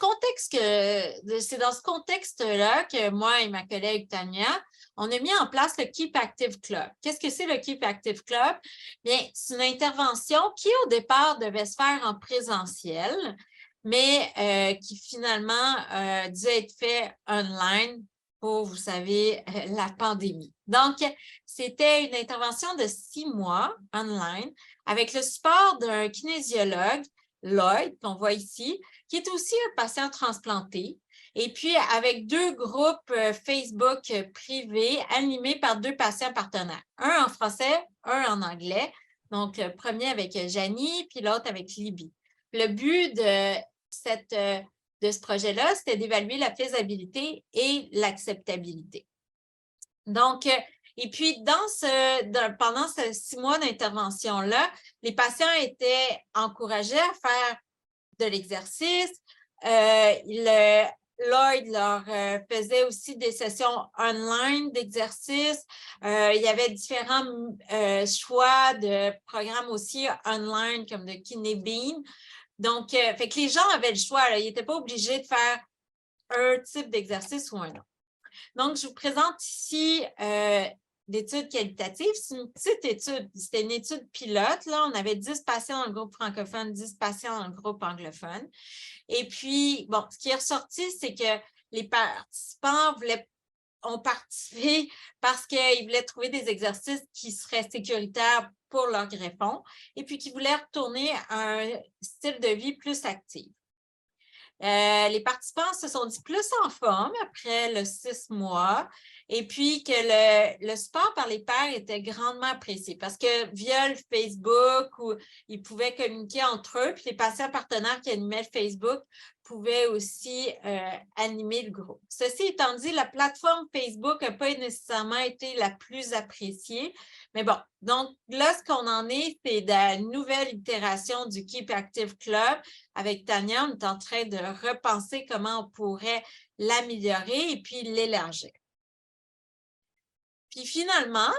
contexte-là que moi et ma collègue Tania, on a mis en place le Keep Active Club. Qu'est-ce que c'est le Keep Active Club? Bien, c'est une intervention qui, au départ, devait se faire en présentiel, mais qui finalement a dû être fait online pour, vous savez, la pandémie. Donc, c'était une intervention de 6 mois online avec le support d'un kinésiologue, Lloyd, qu'on voit ici, qui est aussi un patient transplanté, et puis avec 2 groupes Facebook privés animés par 2 patients partenaires, un en français, un en anglais, donc le premier avec Janie, puis l'autre avec Libby. Le but de ce projet-là, c'était d'évaluer la faisabilité et l'acceptabilité. Donc, et puis, pendant ces 6 mois d'intervention-là, les patients étaient encouragés à faire de l'exercice. Lloyd leur faisait aussi des sessions online d'exercice. Il y avait différents choix de programmes aussi online comme de Kinebeam. Donc, fait que les gens avaient le choix. Là. Ils n'étaient pas obligés de faire un type d'exercice ou un autre. Donc, je vous présente ici d'études qualitatives. C'est une petite étude. C'était une étude pilote. Là. On avait 10 patients dans le groupe francophone, 10 patients dans le groupe anglophone. Et puis, bon, ce qui est ressorti, c'est que les participants ont participé parce qu'ils voulaient trouver des exercices qui seraient sécuritaires pour leur greffon et puis qui voulaient retourner à un style de vie plus actif. Les participants se sont dit plus en forme après le 6 mois et puis que le support par les pairs était grandement apprécié parce que via le Facebook, où ils pouvaient communiquer entre eux, puis les patients partenaires qui animaient le Facebook pouvaient aussi animer le groupe. Ceci étant dit, la plateforme Facebook n'a pas nécessairement été la plus appréciée, mais bon, donc là, ce qu'on en est, c'est de la nouvelle itération du Keep Active Club. Avec Tania, on est en train de repenser comment on pourrait l'améliorer et puis l'élargir. Puis finalement,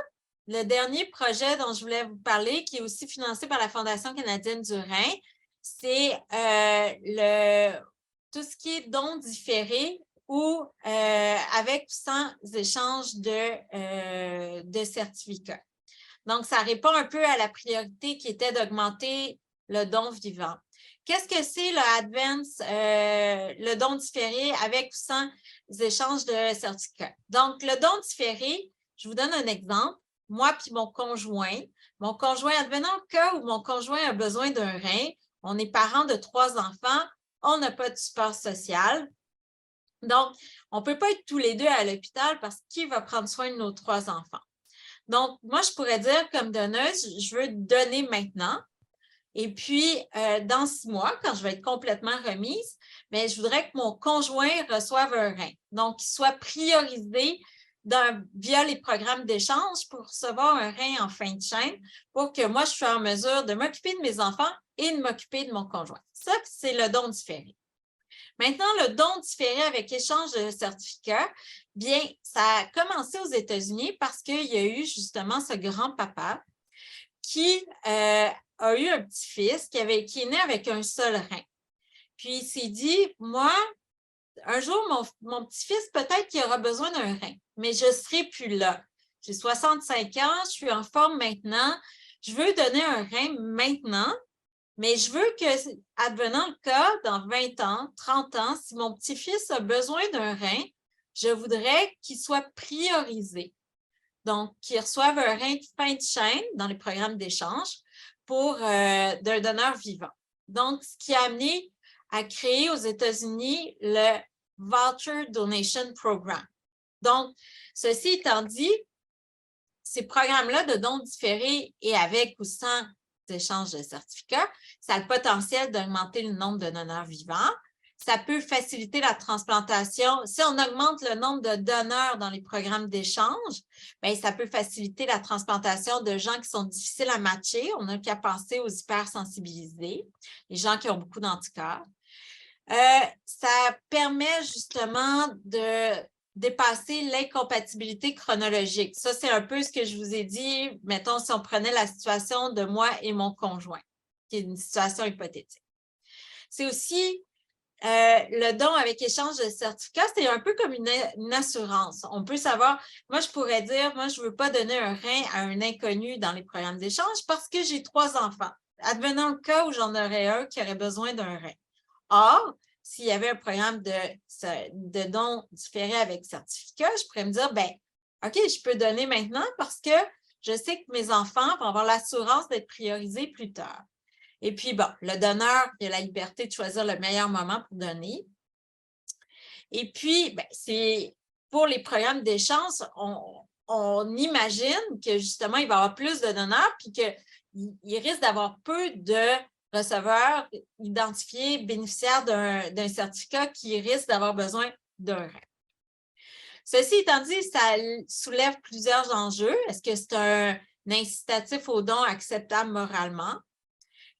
le dernier projet dont je voulais vous parler, qui est aussi financé par la Fondation canadienne du rein, c'est tout ce qui est dons différés ou avec ou sans échange de certificats. Donc, ça répond un peu à la priorité qui était d'augmenter le don vivant. Qu'est-ce que c'est le don différé avec ou sans échange de certificats? Donc, le don différé, je vous donne un exemple. Moi puis mon conjoint, advenant le cas où mon conjoint a besoin d'un rein, on est parents de 3 enfants, on n'a pas de support social. Donc, on ne peut pas être tous les 2 à l'hôpital parce qui va prendre soin de nos 3 enfants? Donc, moi, je pourrais dire comme donneuse, je veux donner maintenant. Et puis, dans 6 mois, quand je vais être complètement remise, mais je voudrais que mon conjoint reçoive un rein. Donc, qu'il soit priorisé via les programmes d'échange pour recevoir un rein en fin de chaîne pour que moi, je sois en mesure de m'occuper de mes enfants et de m'occuper de mon conjoint. Ça, c'est le don différé. Maintenant, le don différé avec échange de certificats, bien, ça a commencé aux États-Unis parce qu'il y a eu justement ce grand-papa qui a eu un petit-fils qui est né avec un seul rein. Puis il s'est dit, moi, un jour, mon petit-fils, peut-être qu'il aura besoin d'un rein, mais je ne serai plus là. J'ai 65 ans, je suis en forme maintenant, je veux donner un rein maintenant, mais je veux que, advenant le cas, dans 20 ans, 30 ans, si mon petit-fils a besoin d'un rein, je voudrais qu'il soit priorisé. donc qui reçoivent un rein de fin de chaîne dans les programmes d'échange d'un donneur vivant. Donc, ce qui a amené à créer aux États-Unis le Voucher Donation Program. Donc, ceci étant dit, ces programmes-là de dons différés et avec ou sans échange de certificats, ça a le potentiel d'augmenter le nombre de donneurs vivants. Ça peut faciliter la transplantation. Si on augmente le nombre de donneurs dans les programmes d'échange, bien, ça peut faciliter la transplantation de gens qui sont difficiles à matcher. On n'a qu'à penser aux hypersensibilisés, les gens qui ont beaucoup d'anticorps. Ça permet justement de dépasser l'incompatibilité chronologique. Ça, c'est un peu ce que je vous ai dit, mettons, si on prenait la situation de moi et mon conjoint, qui est une situation hypothétique. C'est aussi le don avec échange de certificats, c'est un peu comme une assurance. On peut savoir, moi, je pourrais dire, moi, je ne veux pas donner un rein à un inconnu dans les programmes d'échange parce que j'ai 3 enfants. Advenant le cas où j'en aurais un qui aurait besoin d'un rein. Or, s'il y avait un programme de dons différé avec certificat, je pourrais me dire, bien, OK, je peux donner maintenant parce que je sais que mes enfants vont avoir l'assurance d'être priorisés plus tard. Et puis, bon, le donneur il a la liberté de choisir le meilleur moment pour donner. Et puis, ben, c'est pour les programmes d'échange, on imagine que justement, il va y avoir plus de donneurs puis qu'il risque d'avoir peu de receveurs identifiés bénéficiaires d'un certificat qui risque d'avoir besoin d'un rein. Ceci étant dit, ça soulève plusieurs enjeux. Est-ce que c'est un incitatif au don acceptable moralement?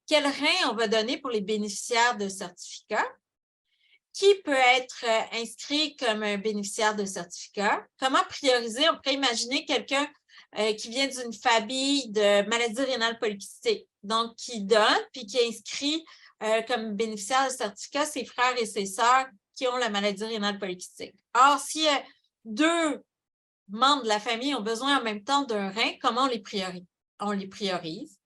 Quel rein on va donner pour les bénéficiaires de certificats? Qui peut être inscrit comme un bénéficiaire de certificat? Comment prioriser? On pourrait imaginer quelqu'un qui vient d'une famille de maladie rénale polycystique, donc qui donne puis qui inscrit comme bénéficiaire de certificat ses frères et ses sœurs qui ont la maladie rénale polycystique. Or, si 2 membres de la famille ont besoin en même temps d'un rein, comment on les priorise?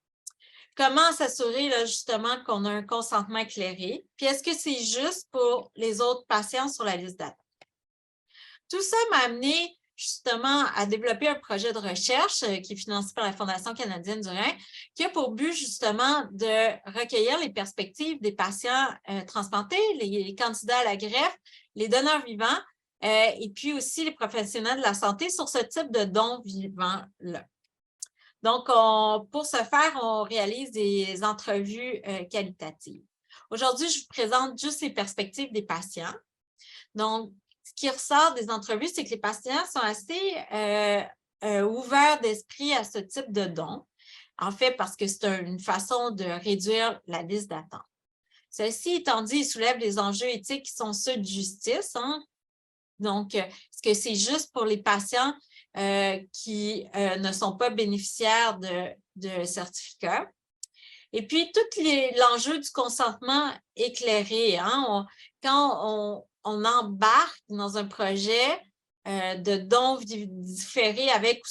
Comment s'assurer là, justement qu'on a un consentement éclairé? Puis est-ce que c'est juste pour les autres patients sur la liste d'attente? Tout ça m'a amené justement à développer un projet de recherche qui est financé par la Fondation canadienne du rein, qui a pour but justement de recueillir les perspectives des patients transplantés, les candidats à la greffe, les donneurs vivants et puis aussi les professionnels de la santé sur ce type de dons vivants-là. Donc, pour ce faire, on réalise des entrevues qualitatives. Aujourd'hui, je vous présente juste les perspectives des patients. Donc, ce qui ressort des entrevues, c'est que les patients sont assez ouverts d'esprit à ce type de dons, en fait, parce que c'est une façon de réduire la liste d'attente. Ceci étant dit, il soulève des enjeux éthiques qui sont ceux de justice. Hein? Donc, est-ce que c'est juste pour les patients qui ne sont pas bénéficiaires de certificats? Et puis, tout l'enjeu du consentement éclairé. Hein? Quand on embarque dans un projet de dons différés avec ou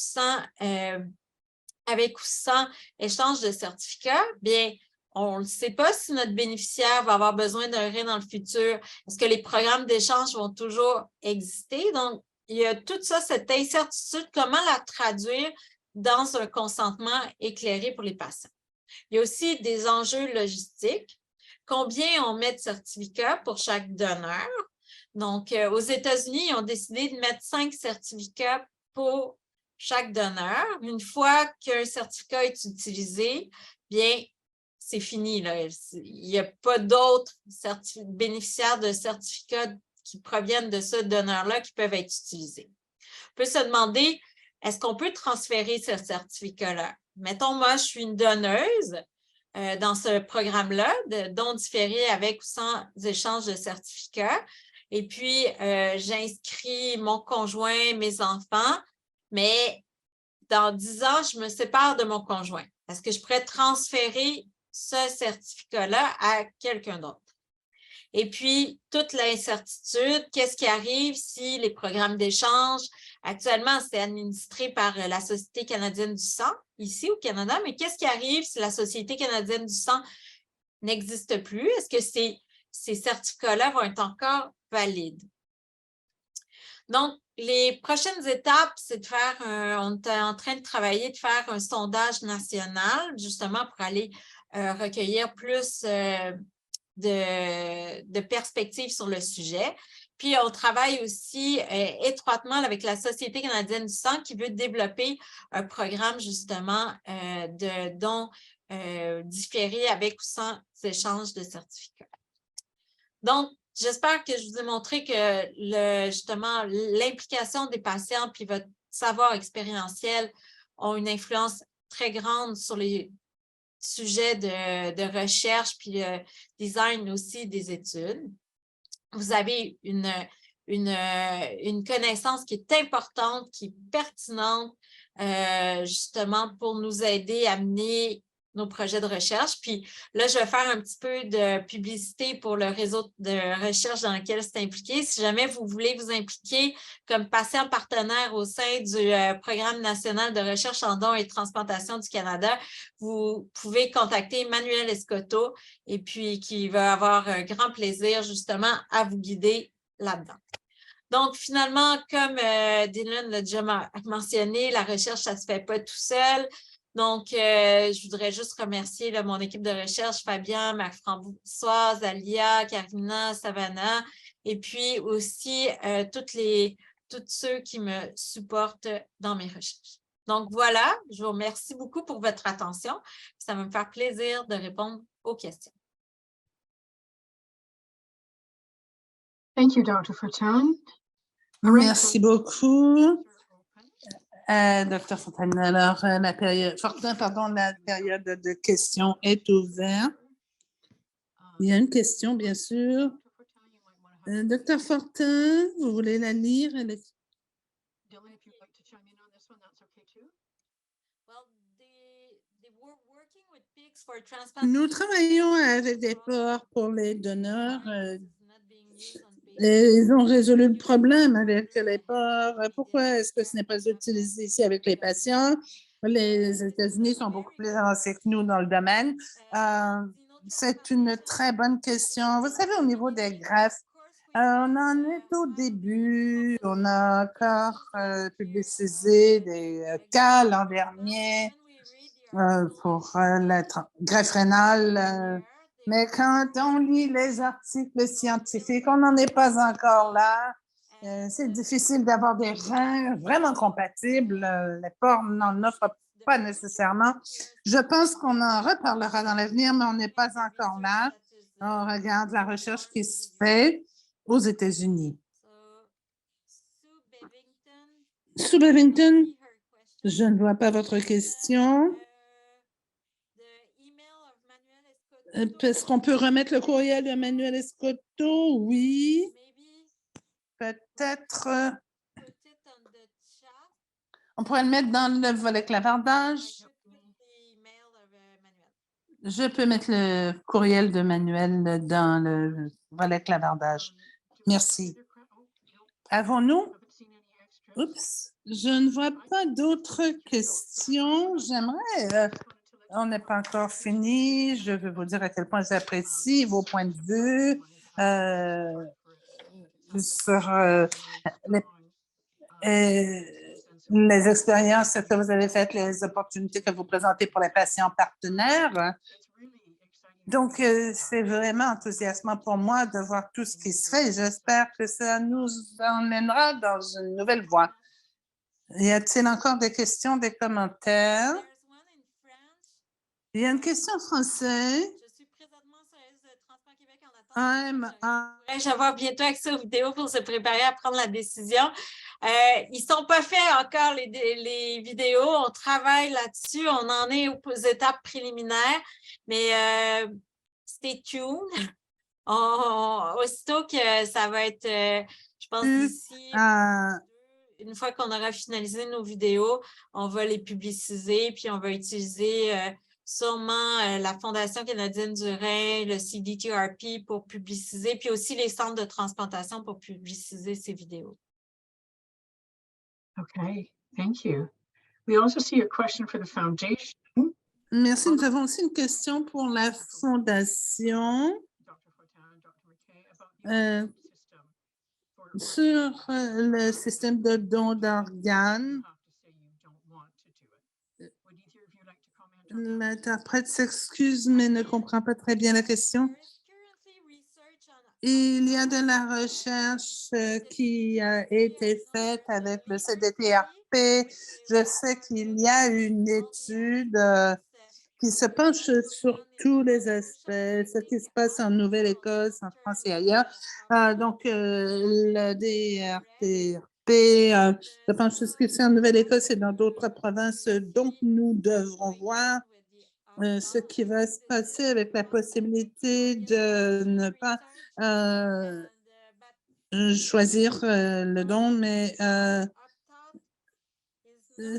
sans échange de certificats, bien, on ne sait pas si notre bénéficiaire va avoir besoin d'un rein dans le futur. Est-ce que les programmes d'échange vont toujours exister? Donc, il y a toute ça, cette incertitude, comment la traduire dans un consentement éclairé pour les patients. Il y a aussi des enjeux logistiques. Combien on met de certificats pour chaque donneur? Donc, aux États-Unis, ils ont décidé de mettre 5 certificats pour chaque donneur. Une fois qu'un certificat est utilisé, bien, c'est fini. Là. Il n'y a pas d'autres bénéficiaires de certificats qui proviennent de ce donneur-là qui peuvent être utilisés. On peut se demander, est-ce qu'on peut transférer ce certificat-là? Mettons, moi, je suis une donneuse dans ce programme-là, de dons différés avec ou sans échange de certificats. Et puis, j'inscris mon conjoint, mes enfants, mais dans 10 ans, je me sépare de mon conjoint. Est-ce que je pourrais transférer ce certificat-là à quelqu'un d'autre? Et puis, toute l'incertitude, qu'est-ce qui arrive si les programmes d'échange, actuellement, c'est administré par la Société canadienne du sang, ici au Canada, mais qu'est-ce qui arrive si la Société canadienne du sang n'existe plus? Est-ce que ces certificats-là vont être encore valides? Donc, les prochaines étapes, c'est de faire, on est en train de travailler, de faire un sondage national, justement pour aller recueillir plus de perspectives sur le sujet. Puis, on travaille aussi étroitement avec la Société canadienne du sang qui veut développer un programme justement de dons différés avec ou sans échange de certificats. Donc, j'espère que je vous ai montré que justement l'implication des patients puis votre savoir expérientiel ont une influence très grande sur les sujets de recherche puis le design aussi des études. Vous avez une connaissance qui est importante, qui est pertinente, justement pour nous aider à mener nos projets de recherche. Puis là, je vais faire un petit peu de publicité pour le réseau de recherche dans lequel c'est impliqué. Si jamais vous voulez vous impliquer comme patient partenaire au sein du Programme national de recherche en dons et transplantation du Canada, vous pouvez contacter Manuel Escoto et puis qui va avoir un grand plaisir justement à vous guider là-dedans. Donc, finalement, comme Dylan l'a déjà mentionné, la recherche, ça ne se fait pas tout seul. Donc, je voudrais juste remercier là, mon équipe de recherche, Fabien, Marc-Françoise, Alia, Karina, Savannah, et puis aussi tous ceux qui me supportent dans mes recherches. Donc, voilà, je vous remercie beaucoup pour votre attention. Ça va me faire plaisir de répondre aux questions. Thank you, Dr. Fortin. Merci beaucoup, Dr. Fortin. Alors, la période de questions est ouverte. Il y a une question, bien sûr. Dr. Fortin, vous voulez la lire? Nous travaillons avec des porcs pour les donneurs. Ils ont résolu le problème avec les porcs. Pourquoi est-ce que ce n'est pas utilisé ici avec les patients? Les États-Unis sont beaucoup plus avancés que nous dans le domaine. C'est une très bonne question. Vous savez, au niveau des greffes, on en est au début. On a encore publicisé des cas l'an dernier pour la greffe rénale. Mais quand on lit les articles scientifiques, on n'en est pas encore là. C'est difficile d'avoir des reins vraiment compatibles. Les porcs n'en offrent pas nécessairement. Je pense qu'on en reparlera dans l'avenir, mais on n'est pas encore là. On regarde la recherche qui se fait aux États-Unis. Sue Bevington, je ne vois pas votre question. Est-ce qu'on peut remettre le courriel de Manuel Escoto? Oui. Peut-être. On pourrait le mettre dans le volet clavardage. Je peux mettre le courriel de Manuel dans le volet clavardage. Merci. Avons-nous? Oups, je ne vois pas d'autres questions. J'aimerais... on n'est pas encore fini. Je veux vous dire à quel point j'apprécie vos points de vue sur les expériences que vous avez faites, les opportunités que vous présentez pour les patients partenaires. Donc, c'est vraiment enthousiasmant pour moi de voir tout ce qui se fait. J'espère que ça nous emmènera dans une nouvelle voie. Y a-t-il encore des questions, des commentaires? Il y a une question en français. Je suis présentement sur la liste de Transplant Québec en attente. Je vais avoir bientôt accès aux vidéos pour se préparer à prendre la décision. Ils ne sont pas faits encore, les vidéos. On travaille là-dessus. On en est aux étapes préliminaires. Mais stay tuned. Aussitôt que ça va être, je pense, d'ici... Une fois qu'on aura finalisé nos vidéos, on va les publiciser, puis on va utiliser sûrement la Fondation canadienne du rein, le CDTRP pour publiciser, puis aussi les centres de transplantation pour publiciser ces vidéos. Okay, thank you. We also see a question for the foundation. Merci. Nous avons aussi une question pour la Fondation. Sur le système de don d'organes, l'interprète s'excuse mais ne comprend pas très bien la question. Il y a de la recherche qui a été faite avec le CDTRP. Je sais qu'il y a une étude qui se penche sur tous les aspects, ce qui se passe en Nouvelle-Écosse, en France et ailleurs. Donc, le DRTRP se penche sur ce qui se fait en Nouvelle-Écosse et dans d'autres provinces. Donc, nous devrons voir ce qui va se passer avec la possibilité de ne pas choisir le don, mais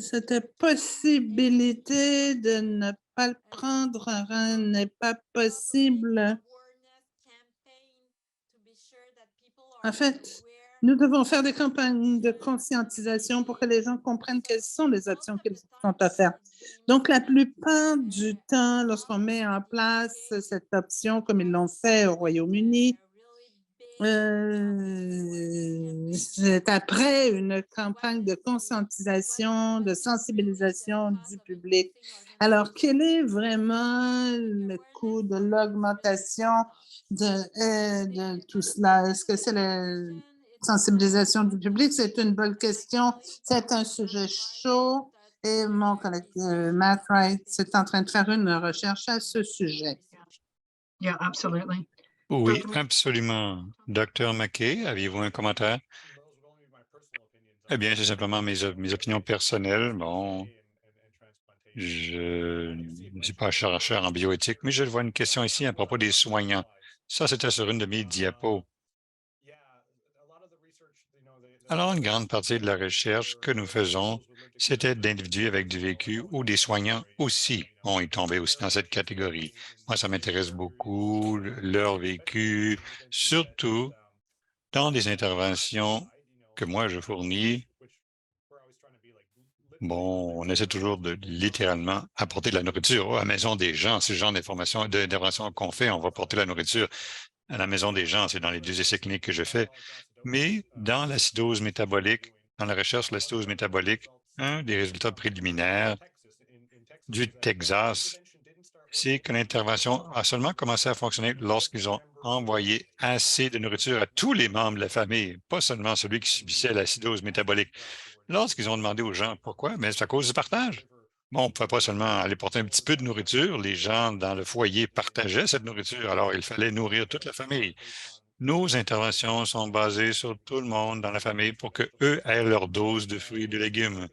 cette possibilité de ne pas le prendre n'est pas possible. En fait, nous devons faire des campagnes de conscientisation pour que les gens comprennent quelles sont les options qu'ils sont offertes. Donc, la plupart du temps, lorsqu'on met en place cette option, comme ils l'ont fait au Royaume-Uni, c'est après une campagne de conscientisation, de sensibilisation du public. Alors, quel est vraiment le coût de l'augmentation de tout cela? Est-ce que c'est la sensibilisation du public? C'est une bonne question. C'est un sujet chaud et mon collègue Matt Wright est en train de faire une recherche à ce sujet. Yeah, absolutely. Oui, absolument. Docteur McKay, aviez-vous un commentaire? Eh bien, c'est simplement mes opinions personnelles. Bon, je ne suis pas chercheur en bioéthique, mais je vois une question ici à propos des soignants. Ça, c'était sur une de mes diapos. Alors, une grande partie de la recherche que nous faisons, c'était d'individus avec du vécu ou des soignants aussi ont tombé aussi dans cette catégorie. Moi, ça m'intéresse beaucoup, leur vécu, surtout dans des interventions que moi je fournis. Bon, on essaie toujours de littéralement apporter de la nourriture à la maison des gens. C'est le genre d'intervention qu'on fait. On va porter la nourriture à la maison des gens. C'est dans les 2 essais cliniques que je fais. Mais dans l'acidose métabolique, dans la recherche sur l'acidose métabolique, un des résultats préliminaires du Texas, c'est que l'intervention a seulement commencé à fonctionner lorsqu'ils ont envoyé assez de nourriture à tous les membres de la famille, pas seulement celui qui subissait l'acidose métabolique. Lorsqu'ils ont demandé aux gens pourquoi, mais c'est à cause du partage. Bon, on ne pouvait pas seulement aller porter un petit peu de nourriture. Les gens dans le foyer partageaient cette nourriture, alors il fallait nourrir toute la famille. Nos interventions sont basées sur tout le monde dans la famille pour qu'eux aient leur dose de fruits et de légumes.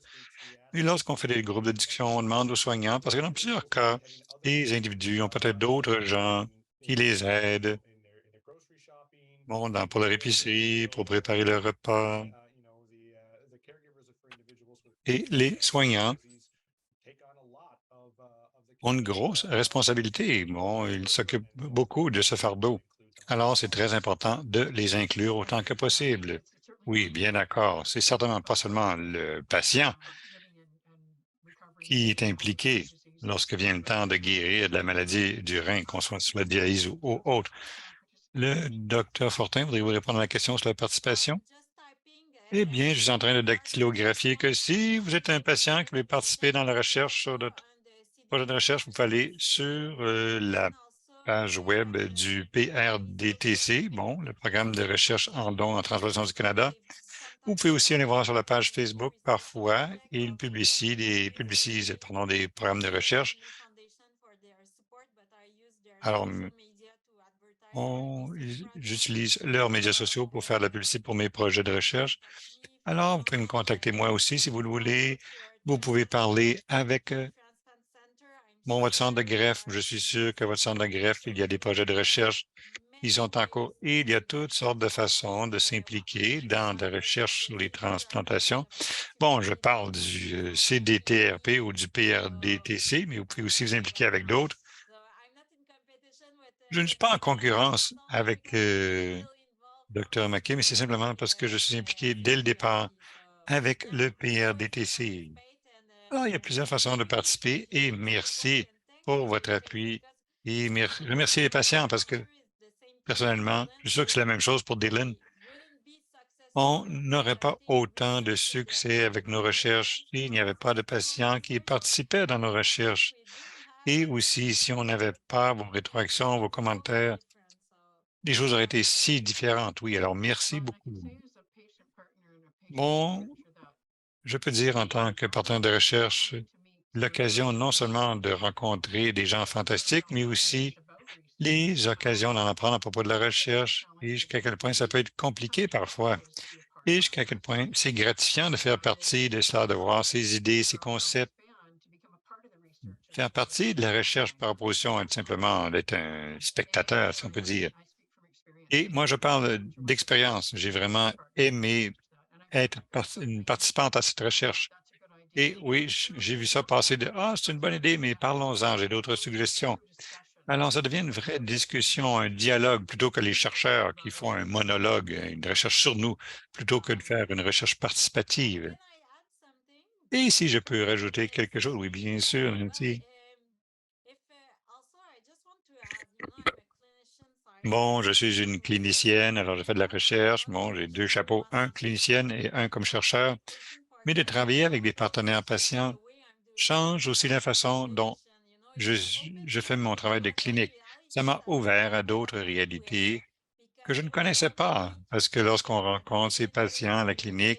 Et lorsqu'on fait des groupes de discussion, on demande aux soignants, parce que dans plusieurs cas, les individus ont peut-être d'autres gens qui les aident, bon, pour leur épicerie, pour préparer leur repas. Et les soignants ont une grosse responsabilité. Bon, ils s'occupent beaucoup de ce fardeau. Alors, c'est très important de les inclure autant que possible. Oui, bien d'accord. C'est certainement pas seulement le patient qui est impliqué lorsque vient le temps de guérir de la maladie du rein, qu'on soit sur la dialyse ou autre. Le docteur Fortin, voudriez-vous répondre à la question sur la participation? Eh bien, je suis en train de dactylographier que si vous êtes un patient qui veut participer dans la recherche sur notre projet de recherche, vous pouvez aller sur la page web du PRDTC, bon, le programme de recherche en dons en transplantation du Canada. Vous pouvez aussi aller voir sur la page Facebook. Parfois, ils publicisent des programmes de recherche. Alors, j'utilise leurs médias sociaux pour faire de la publicité pour mes projets de recherche. Alors, vous pouvez me contacter moi aussi si vous le voulez. Vous pouvez parler avec votre centre de greffe. Je suis sûr que votre centre de greffe, il y a des projets de recherche qui sont en cours et il y a toutes sortes de façons de s'impliquer dans la recherche sur les transplantations. Bon, je parle du CDTRP ou du PRDTC, mais vous pouvez aussi vous impliquer avec d'autres. Je ne suis pas en concurrence avec Dr. McKay, mais c'est simplement parce que je suis impliqué dès le départ avec le PRDTC. Alors, il y a plusieurs façons de participer et merci pour votre appui et remercier les patients parce que personnellement, je suis sûr que c'est la même chose pour Dylan. On n'aurait pas autant de succès avec nos recherches s'il n'y avait pas de patients qui participaient dans nos recherches. Et aussi, si on n'avait pas vos rétroactions, vos commentaires, les choses auraient été si différentes. Oui, alors merci beaucoup. Bon, je peux dire en tant que partenaire de recherche, l'occasion non seulement de rencontrer des gens fantastiques, mais aussi les occasions d'en apprendre à propos de la recherche et jusqu'à quel point ça peut être compliqué parfois. Et jusqu'à quel point c'est gratifiant de faire partie de cela, de voir ces idées, ces concepts, faire partie de la recherche par opposition à simplement d'être un spectateur, si on peut dire. Et moi, je parle d'expérience. J'ai vraiment aimé être une participante à cette recherche. Et oui, j'ai vu ça passer de « Ah, c'est une bonne idée, mais parlons-en, j'ai d'autres suggestions ». Alors, ça devient une vraie discussion, un dialogue, plutôt que les chercheurs qui font un monologue, une recherche sur nous, plutôt que de faire une recherche participative. Et si je peux rajouter quelque chose, oui, bien sûr, Nancy. Bon, je suis une clinicienne, alors je fais de la recherche. Bon, j'ai deux chapeaux, un clinicienne et un comme chercheur. Mais de travailler avec des partenaires patients change aussi la façon dont je fais mon travail de clinique. Ça m'a ouvert à d'autres réalités que je ne connaissais pas, parce que lorsqu'on rencontre ces patients à la clinique,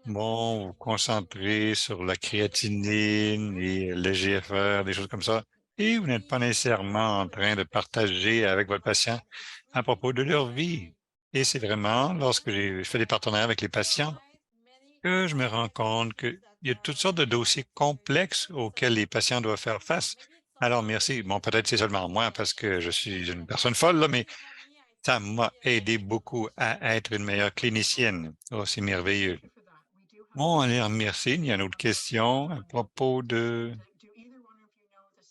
bon, vous concentrez sur la créatinine et le GFR, des choses comme ça, et vous n'êtes pas nécessairement en train de partager avec votre patient à propos de leur vie. Et c'est vraiment lorsque j'ai fait des partenaires avec les patients que je me rends compte qu'il y a toutes sortes de dossiers complexes auxquels les patients doivent faire face. Alors, merci. Bon, peut-être c'est seulement moi parce que je suis une personne folle, là, mais ça m'a aidé beaucoup à être une meilleure clinicienne. Oh, c'est merveilleux. Bon, allez, merci. Il y a une autre question à propos de...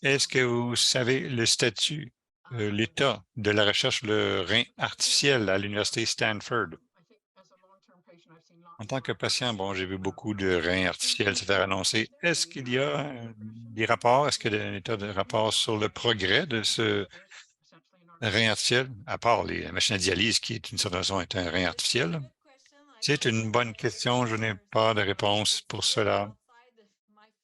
Est-ce que vous savez le statut, l'état de la recherche le rein artificiel à l'Université Stanford? En tant que patient, bon, j'ai vu beaucoup de reins artificiels se faire annoncer. Est-ce qu'il y a des rapports? Est-ce qu'il y a un état de rapport sur le progrès de ce rein artificiel, à part les machines à dialyse, qui est une certaine façon est un rein artificiel? C'est une bonne question. Je n'ai pas de réponse pour cela.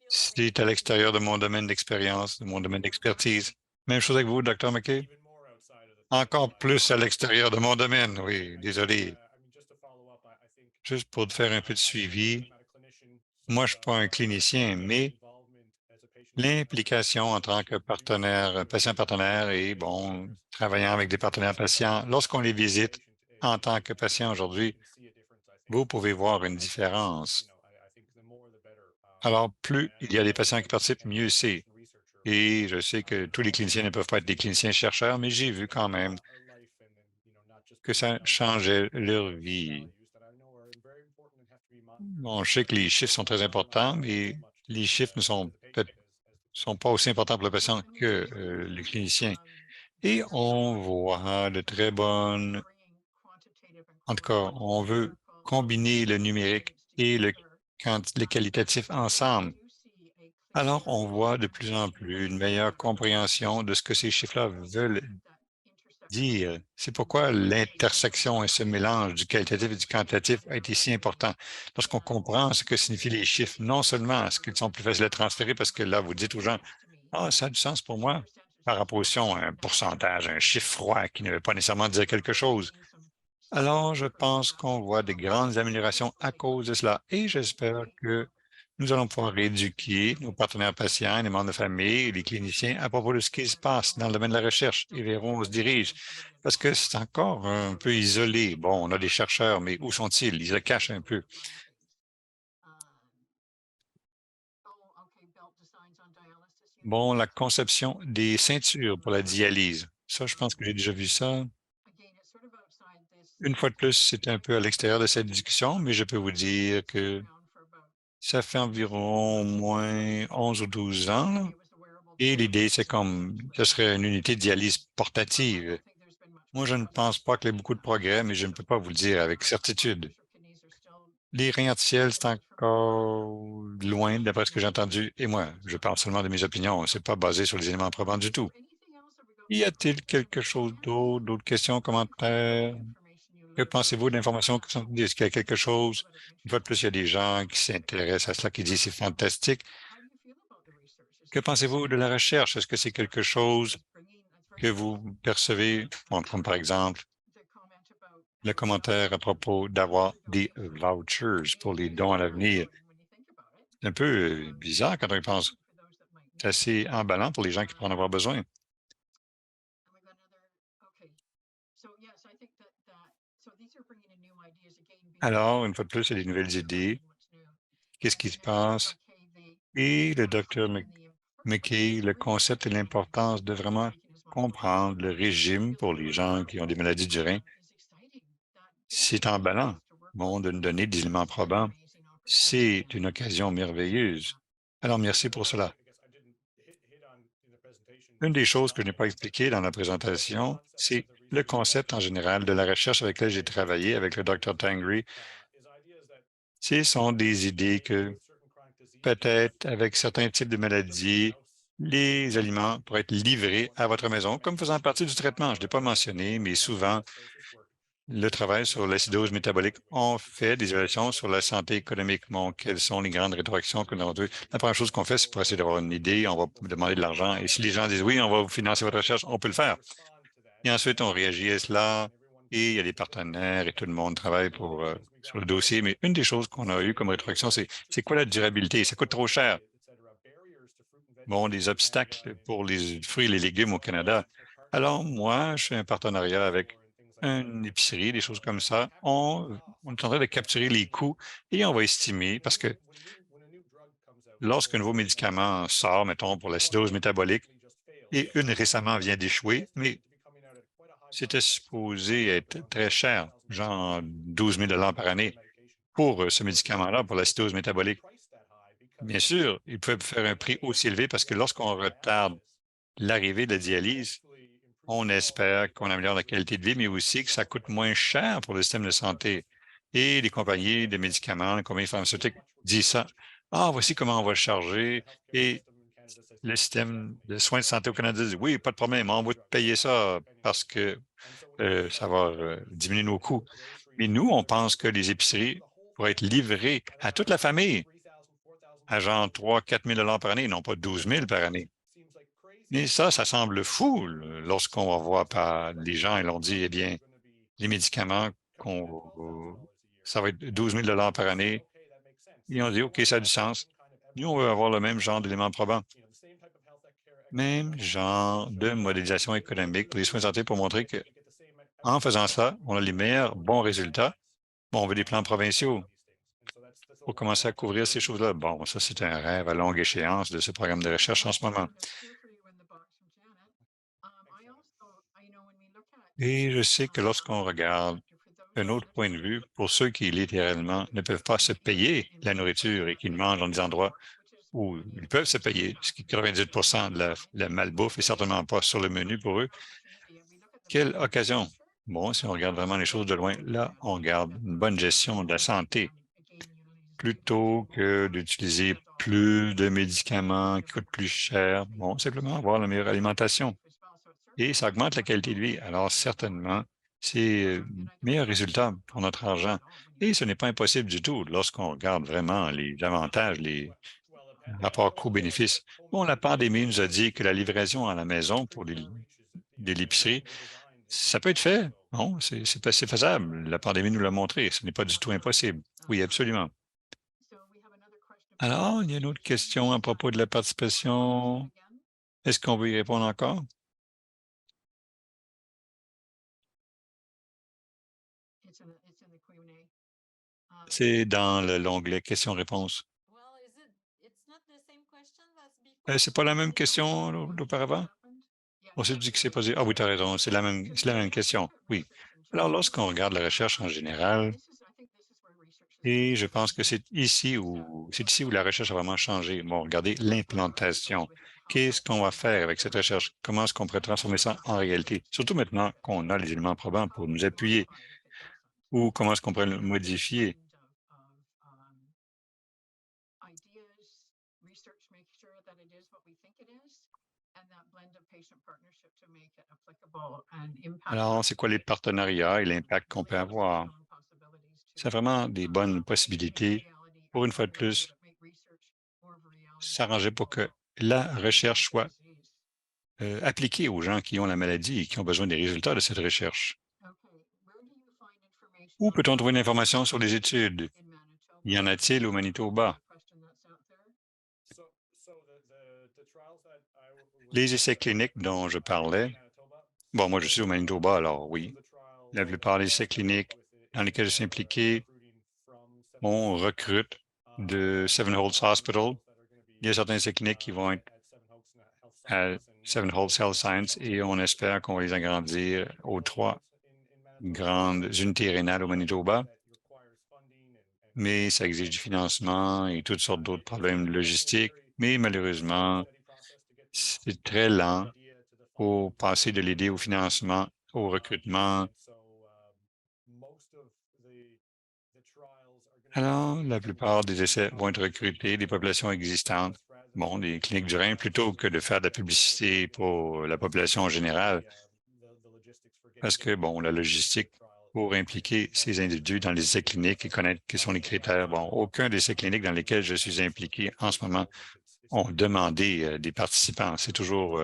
C'est à l'extérieur de mon domaine d'expérience, de mon domaine d'expertise. Même chose avec vous, Dr. McKay? Encore plus à l'extérieur de mon domaine, oui, désolé. Juste pour faire un peu de suivi, moi, je ne suis pas un clinicien, mais l'implication en tant que partenaire, patient partenaire et, bon, travaillant avec des partenaires patients, lorsqu'on les visite en tant que patient aujourd'hui, vous pouvez voir une différence. Alors, plus il y a des patients qui participent, mieux c'est. Et je sais que tous les cliniciens ne peuvent pas être des cliniciens chercheurs, mais j'ai vu quand même que ça changeait leur vie. Bon, je sais que les chiffres sont très importants, mais les chiffres ne sont peut-être sont pas aussi importants pour le patient que les cliniciens. Et on voit de très bonnes... En tout cas, on veut combiner le numérique et le qualitatif ensemble. Alors, on voit de plus en plus une meilleure compréhension de ce que ces chiffres-là veulent dire. C'est pourquoi l'intersection et ce mélange du qualitatif et du quantitatif a été si important. Lorsqu'on comprend ce que signifient les chiffres, non seulement est-ce qu'ils sont plus faciles à transférer, parce que là, vous dites aux gens, « Ah, ça a du sens pour moi », par opposition à un pourcentage, un chiffre froid qui ne veut pas nécessairement dire quelque chose. Alors, je pense qu'on voit des grandes améliorations à cause de cela et j'espère que nous allons pouvoir éduquer nos partenaires patients, les membres de famille et les cliniciens à propos de ce qui se passe dans le domaine de la recherche et vers où on se dirige. Parce que c'est encore un peu isolé. Bon, on a des chercheurs, mais où sont-ils? Ils se cachent un peu. Bon, la conception des ceintures pour la dialyse. Ça, je pense que j'ai déjà vu ça. Une fois de plus, c'est un peu à l'extérieur de cette discussion, mais je peux vous dire que ça fait environ au moins 11 ou 12 ans. Là. Et l'idée, c'est comme ce serait une unité de dialyse portative. Moi, je ne pense pas qu'il y ait beaucoup de progrès, mais je ne peux pas vous le dire avec certitude. Les reins artificiels, c'est encore loin, d'après ce que j'ai entendu. Et moi, je parle seulement de mes opinions. Ce n'est pas basé sur les éléments probants du tout. Y a-t-il quelque chose d'autre, d'autres questions, commentaires? Que pensez-vous de l'information? Est-ce qu'il y a quelque chose? Une fois de plus, il y a des gens qui s'intéressent à cela, qui disent c'est fantastique. Que pensez-vous de la recherche? Est-ce que c'est quelque chose que vous percevez, bon, comme par exemple le commentaire à propos d'avoir des vouchers pour les dons à l'avenir? C'est un peu bizarre quand on y pense. C'est assez emballant pour les gens qui pourraient en avoir besoin. Alors, une fois de plus, il y a des nouvelles idées. Qu'est-ce qui se passe? Et le docteur McKay, le concept et l'importance de vraiment comprendre le régime pour les gens qui ont des maladies du rein. C'est emballant. Bon, de nous donner des éléments probants. C'est une occasion merveilleuse. Alors, merci pour cela. Une des choses que je n'ai pas expliquées dans la présentation, c'est le concept en général de la recherche avec laquelle j'ai travaillé avec le Dr. Tangri. Ce sont des idées que peut-être avec certains types de maladies, les aliments pourraient être livrés à votre maison comme faisant partie du traitement. Je ne l'ai pas mentionné, mais souvent, le travail sur l'acidose métabolique, on fait des évaluations sur la santé économique. Bon, quelles sont les grandes rétroactions que nous avons eues? La première chose qu'on fait, c'est pour essayer d'avoir une idée, on va demander de l'argent. Et si les gens disent oui, on va vous financer votre recherche, on peut le faire. Et ensuite, on réagit à cela et il y a des partenaires et tout le monde travaille sur le dossier. Mais une des choses qu'on a eues comme rétroaction, c'est quoi la durabilité? Ça coûte trop cher. Bon, des obstacles pour les fruits et les légumes au Canada. Alors, moi, je fais un partenariat avec une épicerie, des choses comme ça. On est en train de capturer les coûts et on va estimer, parce que lorsqu'un nouveau médicament sort, mettons, pour l'acidose métabolique, et une récemment vient d'échouer, mais c'était supposé être très cher, genre 12 000 par année pour ce médicament-là, pour l'acidose métabolique. Bien sûr, ils peuvent faire un prix aussi élevé parce que lorsqu'on retarde l'arrivée de la dialyse, on espère qu'on améliore la qualité de vie, mais aussi que ça coûte moins cher pour le système de santé. Et les compagnies de médicaments, les compagnies pharmaceutiques disent ça. Ah, voici comment on va le charger. Et le système de soins de santé au Canada dit, oui, pas de problème, on va te payer ça parce que ça va diminuer nos coûts. Mais nous, on pense que les épiceries pourraient être livrées à toute la famille à genre 3 000 4 000 par année, non pas 12 000 par année. Mais ça semble fou lorsqu'on va voir par les gens, ils l'ont dit, eh bien, les médicaments, ça va être 12 000 par année. Ils ont dit, OK, ça a du sens. Nous, on veut avoir le même genre d'éléments probants. Même genre de modélisation économique pour les soins de santé pour montrer que en faisant ça, on a les meilleurs bons résultats. Bon, on veut des plans provinciaux pour commencer à couvrir ces choses-là. Bon, ça, c'est un rêve à longue échéance de ce programme de recherche en ce moment. Et je sais que lorsqu'on regarde un autre point de vue, pour ceux qui littéralement ne peuvent pas se payer la nourriture et qui mangent dans des endroits où ils peuvent se payer, ce qui est 98 de la malbouffe et certainement pas sur le menu pour eux. Quelle occasion! Bon, si on regarde vraiment les choses de loin, là, on regarde une bonne gestion de la santé plutôt que d'utiliser plus de médicaments qui coûtent plus cher. Bon, simplement avoir la meilleure alimentation. Et ça augmente la qualité de vie. Alors, certainement, c'est meilleur résultat pour notre argent. Et ce n'est pas impossible du tout lorsqu'on regarde vraiment les avantages, les rapports coût-bénéfice. Bon, la pandémie nous a dit que la livraison à la maison pour de l'épicerie, ça peut être fait. Non, c'est faisable. La pandémie nous l'a montré. Ce n'est pas du tout impossible. Oui, absolument. Alors, il y a une autre question à propos de la participation. Est-ce qu'on veut y répondre encore? C'est dans l'onglet questions-réponses. C'est pas la même question d'auparavant? On s'est dit que c'est posé. Ah oui, tu as raison, c'est la même question. Oui. Alors, lorsqu'on regarde la recherche en général, et je pense que c'est ici où la recherche a vraiment changé. Bon, regardez l'implantation. Qu'est-ce qu'on va faire avec cette recherche? Comment est-ce qu'on pourrait transformer ça en réalité? Surtout maintenant qu'on a les éléments probants pour nous appuyer. Ou comment est-ce qu'on pourrait le modifier? Alors, c'est quoi les partenariats et l'impact qu'on peut avoir? C'est vraiment des bonnes possibilités. Pour une fois de plus, s'arranger pour que la recherche soit appliquée aux gens qui ont la maladie et qui ont besoin des résultats de cette recherche. Où peut-on trouver l'information sur les études? Y en a-t-il au Manitoba? Les essais cliniques dont je parlais, bon, moi je suis au Manitoba, alors oui, la plupart des essais cliniques dans lesquels je suis impliqué, on recrute de Seven Holtz Hospital. Il y a certains essais cliniques qui vont être à Seven Holtz Health Science et on espère qu'on va les agrandir aux 3 grandes unités rénales au Manitoba. Mais ça exige du financement et toutes sortes d'autres problèmes logistiques. Mais malheureusement, c'est très lent pour passer de l'idée au financement, au recrutement. Alors, la plupart des essais vont être recrutés des populations existantes, bon, des cliniques du Rhin, plutôt que de faire de la publicité pour la population en général. Parce que, bon, la logistique pour impliquer ces individus dans les essais cliniques et connaître quels sont les critères. Bon, aucun des essais cliniques dans lesquels je suis impliqué en ce moment ont demandé des participants. C'est toujours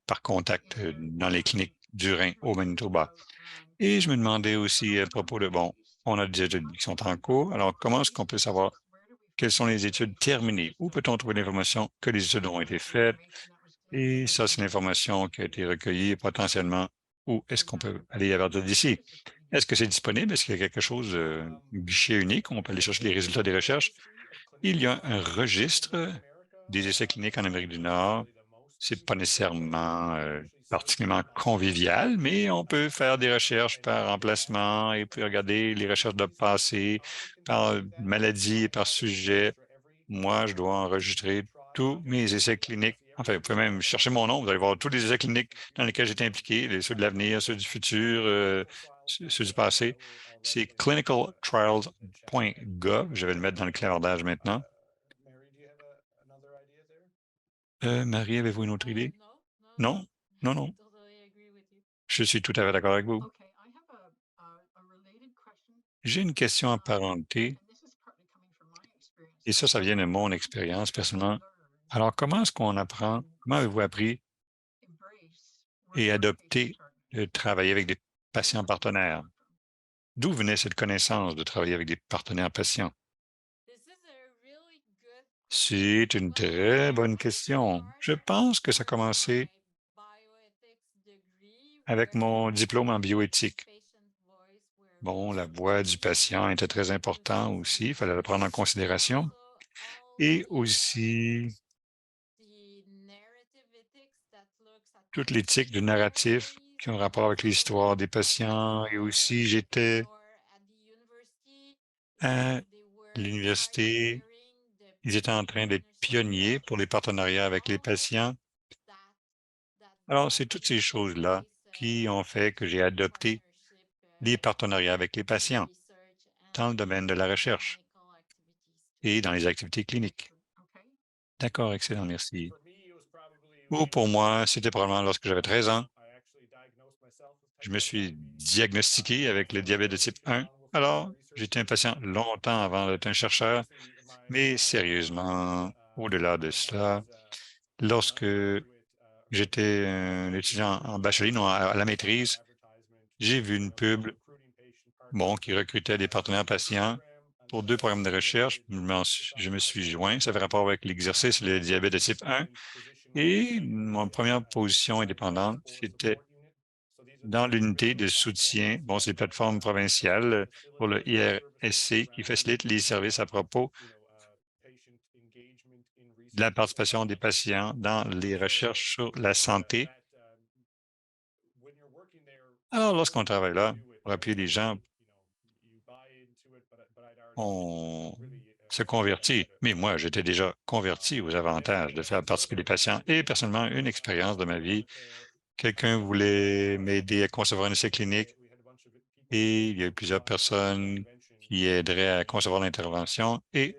par contact dans les cliniques du Rhin au Manitoba. Et je me demandais aussi à propos de, bon, on a des études qui sont en cours. Alors, comment est-ce qu'on peut savoir quelles sont les études terminées? Où peut-on trouver l'information que les études ont été faites? Et ça, c'est l'information qui a été recueillie potentiellement. Où est-ce qu'on peut aller à partir d'ici? Est-ce que c'est disponible? Est-ce qu'il y a quelque chose, guichet unique, où on peut aller chercher les résultats des recherches? Il y a un registre des essais cliniques en Amérique du Nord. C'est pas nécessairement particulièrement convivial, mais on peut faire des recherches par emplacement et puis regarder les recherches de passé, par maladie et par sujet. Moi, je dois enregistrer tous mes essais cliniques. Enfin, vous pouvez même chercher mon nom, vous allez voir tous les essais cliniques dans lesquels j'étais impliqué, ceux de l'avenir, ceux du futur, ceux du passé. C'est clinicaltrials.gov. Je vais le mettre dans le clavardage maintenant. Marie, avez-vous une autre idée? Non? Non, non. Je suis tout à fait d'accord avec vous. J'ai une question apparentée, et ça vient de mon expérience personnellement. Alors, comment est-ce qu'on apprend, comment avez-vous appris et adopté de travailler avec des patients partenaires? D'où venait cette connaissance de travailler avec des partenaires patients? C'est une très bonne question. Je pense que ça a commencé avec mon diplôme en bioéthique. Bon, la voix du patient était très importante aussi, il fallait le prendre en considération. Et aussi, toute l'éthique du narratif qui ont rapport avec l'histoire des patients. Et aussi, j'étais à l'université. Ils étaient en train d'être pionniers pour les partenariats avec les patients. Alors, c'est toutes ces choses-là qui ont fait que j'ai adopté les partenariats avec les patients dans le domaine de la recherche et dans les activités cliniques. D'accord, excellent, merci. Ou pour moi, c'était probablement lorsque j'avais 13 ans. Je me suis diagnostiqué avec le diabète de type 1. Alors, j'étais un patient longtemps avant d'être un chercheur, mais sérieusement, au-delà de cela, lorsque j'étais un étudiant en bachelier, non, à la maîtrise, j'ai vu une pub, bon, qui recrutait des partenaires patients pour 2 programmes de recherche. Je me suis joint. Ça fait rapport avec l'exercice et le diabète de type 1. Et mon première position indépendante, c'était dans l'unité de soutien, bon, c'est les plateformes provinciales pour le IRSC qui facilite les services à propos de la participation des patients dans les recherches sur la santé. Alors, lorsqu'on travaille là, pour appuyer les gens, on se convertit. Mais moi, j'étais déjà converti aux avantages de faire participer les patients et personnellement, une expérience de ma vie. Quelqu'un voulait m'aider à concevoir un essai clinique et il y a eu plusieurs personnes qui aideraient à concevoir l'intervention et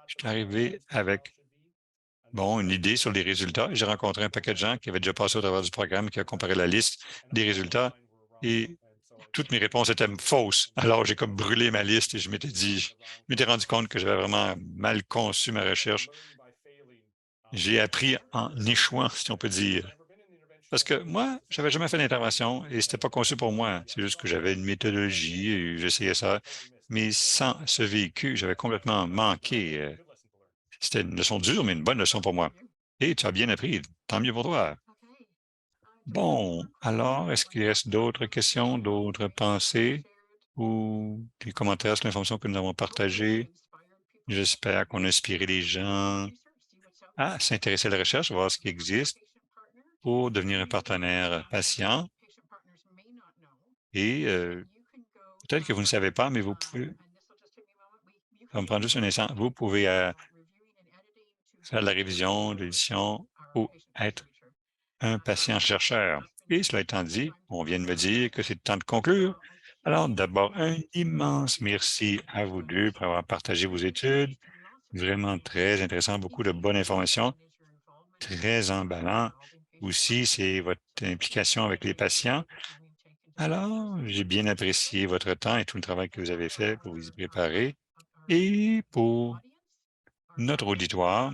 je suis arrivé avec bon, une idée sur les résultats. J'ai rencontré un paquet de gens qui avaient déjà passé au travers du programme, qui a comparé la liste des résultats et toutes mes réponses étaient fausses. Alors, j'ai comme brûlé ma liste et je m'étais rendu compte que j'avais vraiment mal conçu ma recherche. J'ai appris en échouant, si on peut dire. Parce que moi, j'avais jamais fait d'intervention et c'était pas conçu pour moi. C'est juste que j'avais une méthodologie et j'essayais ça. Mais sans ce vécu, j'avais complètement manqué. C'était une leçon dure, mais une bonne leçon pour moi. Et tu as bien appris. Tant mieux pour toi. Bon, alors, est-ce qu'il reste d'autres questions, d'autres pensées ou des commentaires sur l'information que nous avons partagée? J'espère qu'on a inspiré les gens à s'intéresser à la recherche, voir ce qui existe pour devenir un partenaire patient. Et peut-être que vous ne savez pas, mais vous pouvez, ça va me prendre juste un instant, vous pouvez faire de la révision, de l'édition ou être un patient-chercheur. Et cela étant dit, on vient de me dire que c'est le temps de conclure. Alors, d'abord, un immense merci à vous deux pour avoir partagé vos études. Vraiment très intéressant, beaucoup de bonnes informations, très emballant. Aussi, c'est votre implication avec les patients. Alors, j'ai bien apprécié votre temps et tout le travail que vous avez fait pour vous y préparer. Et pour notre auditoire,